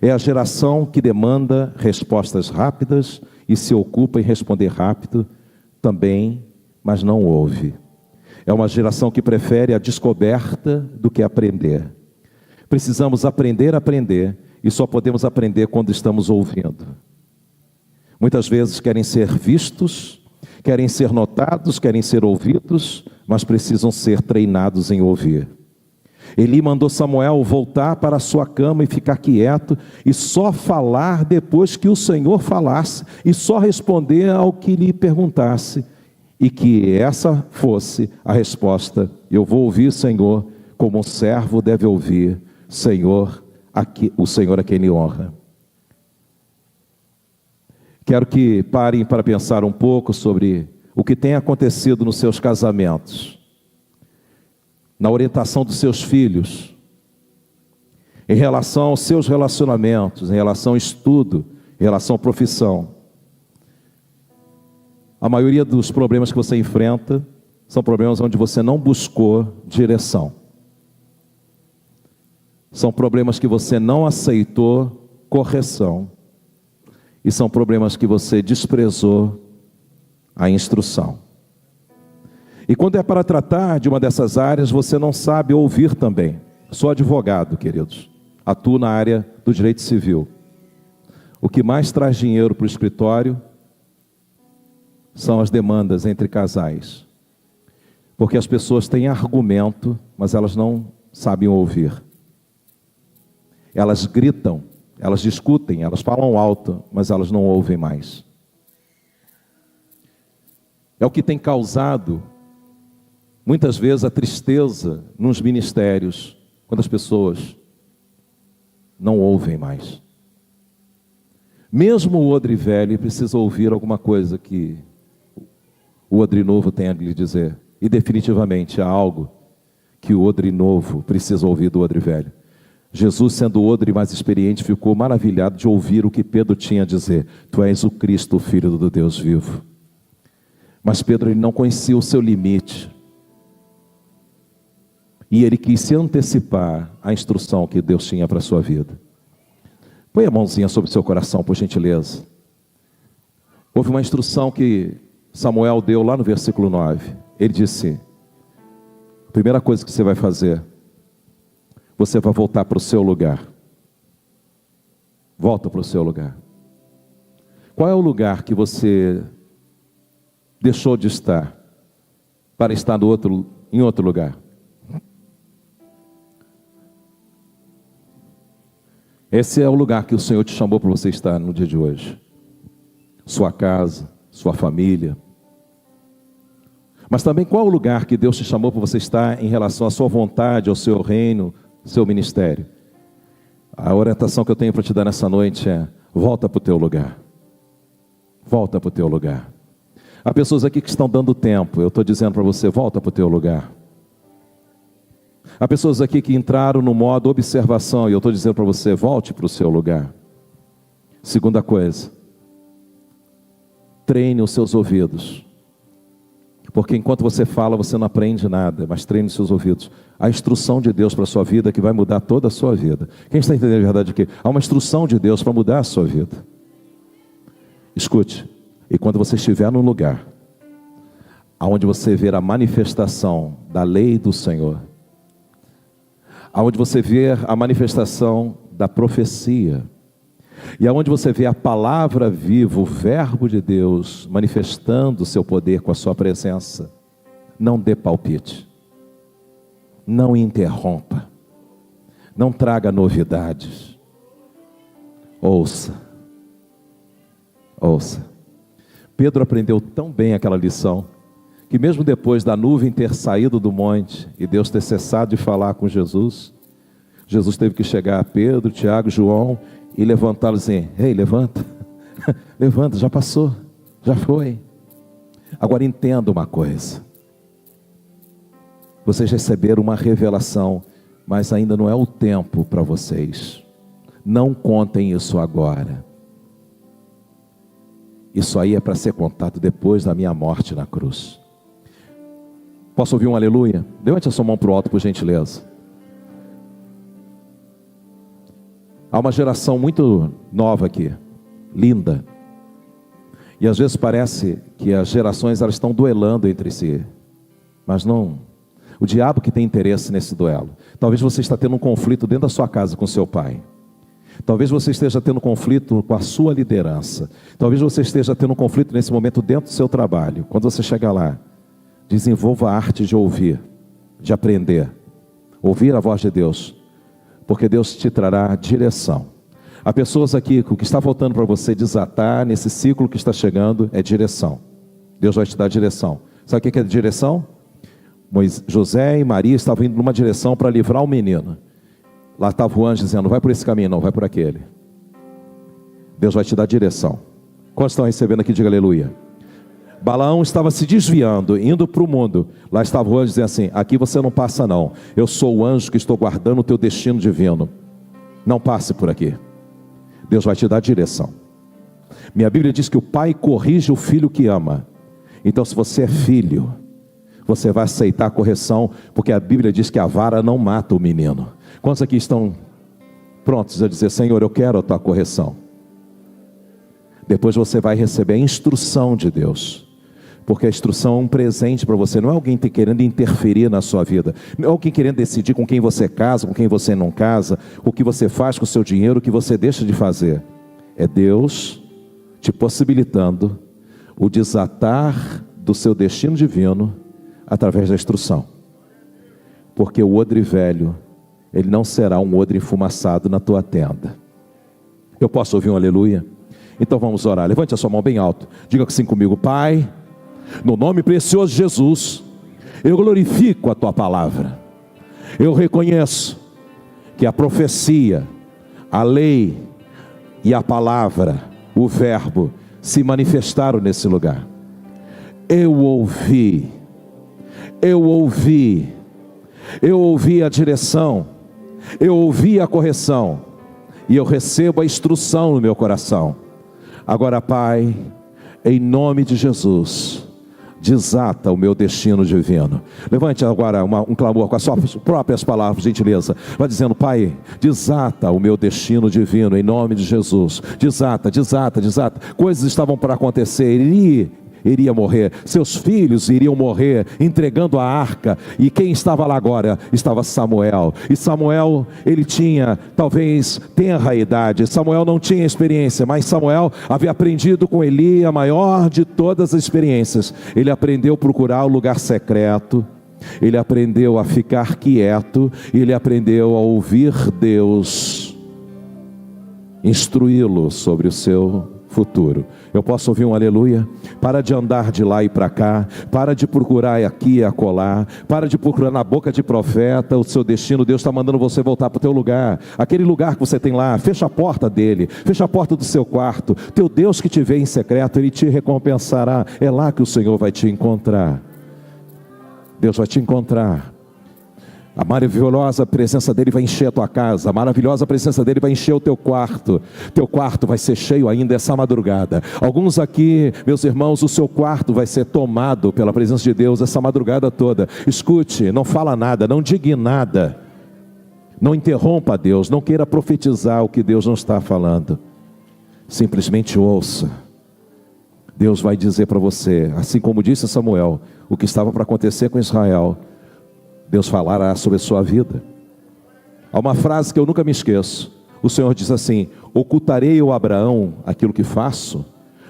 É a geração que demanda respostas rápidas e se ocupa em responder rápido também, mas não ouve. É uma geração que prefere a descoberta do que aprender. Precisamos aprender a aprender, e só podemos aprender quando estamos ouvindo. Muitas vezes querem ser vistos, querem ser notados, querem ser ouvidos, mas precisam ser treinados em ouvir. Eli mandou Samuel voltar para a sua cama e ficar quieto, e só falar depois que o Senhor falasse, e só responder ao que lhe perguntasse, e que essa fosse a resposta: eu vou ouvir, Senhor, como um servo deve ouvir, Senhor, o Senhor a quem lhe honra. Quero que parem para pensar um pouco sobre o que tem acontecido nos seus casamentos, na orientação dos seus filhos, em relação aos seus relacionamentos, em relação ao estudo, em relação à profissão. A maioria dos problemas que você enfrenta são problemas onde você não buscou direção. São problemas que você não aceitou correção. E são problemas que você desprezou a instrução. E quando é para tratar de uma dessas áreas, você não sabe ouvir também. Sou advogado, queridos. Atuo na área do direito civil. O que mais traz dinheiro para o escritório são as demandas entre casais. Porque as pessoas têm argumento, mas elas não sabem ouvir. Elas gritam, elas discutem, elas falam alto, mas elas não ouvem mais. É o que tem causado, muitas vezes, a tristeza nos ministérios, quando as pessoas não ouvem mais. Mesmo o odre velho precisa ouvir alguma coisa que o odre novo tem a lhe dizer. E definitivamente há algo que o odre novo precisa ouvir do odre velho. Jesus, sendo o odre mais experiente, ficou maravilhado de ouvir o que Pedro tinha a dizer: tu és o Cristo, o Filho do Deus vivo. Mas Pedro, ele não conhecia o seu limite. E ele quis se antecipar à instrução que Deus tinha para a sua vida. Põe a mãozinha sobre o seu coração, por gentileza. Houve uma instrução que Samuel deu lá no versículo 9. Ele disse: a primeira coisa que você vai fazer, você vai voltar para o seu lugar. Volta para o seu lugar. Qual é o lugar que você deixou de estar para estar em outro lugar? Esse é o lugar que o Senhor te chamou para você estar no dia de hoje. Sua casa, sua família. Mas também qual é o lugar que Deus te chamou para você estar em relação à sua vontade, ao seu reino, seu ministério? A orientação que eu tenho para te dar nessa noite é: volta para o teu lugar. volta para o teu lugar. Há pessoas aqui que estão dando tempo, eu estou dizendo para você, volta para o teu lugar. Há pessoas aqui que entraram no modo observação, e eu estou dizendo para você, volte para o seu lugar. Segunda coisa, treine os seus ouvidos. Porque enquanto você fala, você não aprende nada, mas treine os seus ouvidos. A instrução de Deus para a sua vida que vai mudar toda a sua vida. Quem está entendendo a verdade aqui? Há uma instrução de Deus para mudar a sua vida. Escute, e quando você estiver num lugar onde você ver a manifestação da lei do Senhor, onde você ver a manifestação da profecia, e aonde você vê a palavra viva, o verbo de Deus, manifestando o seu poder com a sua presença, não dê palpite, não interrompa, não traga novidades, ouça. Pedro aprendeu tão bem aquela lição, que mesmo depois da nuvem ter saído do monte, e Deus ter cessado de falar com Jesus, Jesus teve que chegar a Pedro, Tiago, João, e levantá-los assim, ei, levanta, levanta, já passou, já foi. Agora entenda uma coisa, vocês receberam uma revelação, mas ainda não é o tempo para vocês, não contem isso agora, isso aí é para ser contado depois da minha morte na cruz. Posso ouvir um aleluia? Levante a sua mão para o alto, por gentileza. Há uma geração muito nova aqui, linda, e às vezes parece que as gerações elas estão duelando entre si, mas não, o diabo que tem interesse nesse duelo. Talvez você esteja tendo um conflito dentro da sua casa com seu pai, talvez você esteja tendo um conflito com a sua liderança, talvez você esteja tendo um conflito nesse momento dentro do seu trabalho. Quando você chegar lá, desenvolva a arte de ouvir, de aprender, ouvir a voz de Deus, porque Deus te trará direção. Há pessoas aqui que o que está faltando para você desatar nesse ciclo que está chegando é direção. Deus vai te dar direção. Sabe o que é direção? José e Maria estavam indo numa direção para livrar o menino. Lá estava o anjo dizendo, não vai por esse caminho não, vai por aquele. Deus vai te dar direção. Quantos estão recebendo aqui? Diga aleluia. Balaão estava se desviando, indo para o mundo. Lá estava o anjo dizendo assim, aqui você não passa não. Eu sou o anjo que estou guardando o teu destino divino. Não passe por aqui. Deus vai te dar direção. Minha Bíblia diz que o pai corrige o filho que ama. Então se você é filho, você vai aceitar a correção, porque a Bíblia diz que a vara não mata o menino. Quantos aqui estão prontos a dizer, Senhor, eu quero a tua correção? Depois você vai receber a instrução de Deus. Porque a instrução é um presente para você, não é alguém querendo interferir na sua vida, não é alguém querendo decidir com quem você casa, com quem você não casa, o que você faz com o seu dinheiro, o que você deixa de fazer. É Deus te possibilitando o desatar do seu destino divino através da instrução. Porque o odre velho, ele não será um odre enfumaçado na tua tenda. Eu posso ouvir um aleluia? Então vamos orar, levante a sua mão bem alto, diga assim comigo, Pai, no nome precioso de Jesus, eu glorifico a tua palavra, eu reconheço que a profecia, a lei e a palavra, o verbo, se manifestaram nesse lugar. Eu ouvi a direção, eu ouvi a correção, e eu recebo a instrução no meu coração. Agora, Pai, em nome de Jesus, desata o meu destino divino. Levante agora um clamor com as suas próprias palavras, gentileza. Vai dizendo, Pai, desata o meu destino divino, em nome de Jesus. Desata. Coisas estavam para acontecer, iria morrer, seus filhos iriam morrer, entregando a arca, e quem estava lá agora? Estava Samuel, e Samuel, ele tinha, talvez, tenra idade, Samuel não tinha experiência, mas Samuel havia aprendido com Eli a maior de todas as experiências. Ele aprendeu a procurar o lugar secreto, ele aprendeu a ficar quieto, ele aprendeu a ouvir Deus instruí-lo sobre o seu futuro. Eu posso ouvir um aleluia? Para de andar de lá e para cá, para de procurar aqui e acolá, para de procurar na boca de profeta o seu destino. Deus está mandando você voltar para o teu lugar, aquele lugar que você tem lá. Fecha a porta dele, fecha a porta do seu quarto. Teu Deus que te vê em secreto, ele te recompensará. É lá que o Senhor vai te encontrar. Deus vai te encontrar. A maravilhosa presença dele vai encher a tua casa. A maravilhosa presença dele vai encher o teu quarto. Teu quarto vai ser cheio ainda essa madrugada. Alguns aqui, meus irmãos, o seu quarto vai ser tomado pela presença de Deus essa madrugada toda. Escute, não fala nada, não diga nada. Não interrompa Deus, não queira profetizar o que Deus não está falando. Simplesmente ouça. Deus vai dizer para você, assim como disse Samuel, o que estava para acontecer com Israel. Deus falará sobre a sua vida. Há uma frase que eu nunca me esqueço. O Senhor diz assim: ocultarei eu a Abraão aquilo que faço,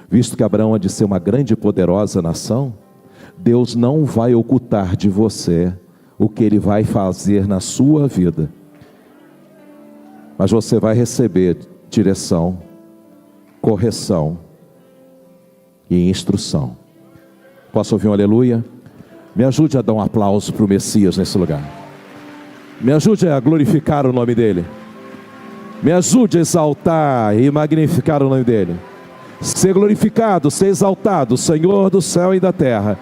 visto que Abraão há de ser uma grande e poderosa nação. Deus não vai ocultar de você o que Ele vai fazer na sua vida, mas você vai receber direção, correção e instrução. Posso ouvir um aleluia? Me ajude a dar um aplauso para o Messias nesse lugar. Me ajude a glorificar o nome dEle. Me ajude a exaltar e magnificar o nome dEle. Ser glorificado, ser exaltado, Senhor do céu e da terra.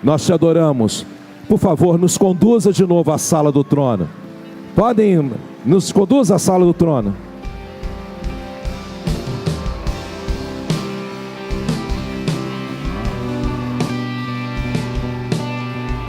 Nós te adoramos. Por favor, nos conduza de novo à sala do trono. Podem, nos conduza à sala do trono.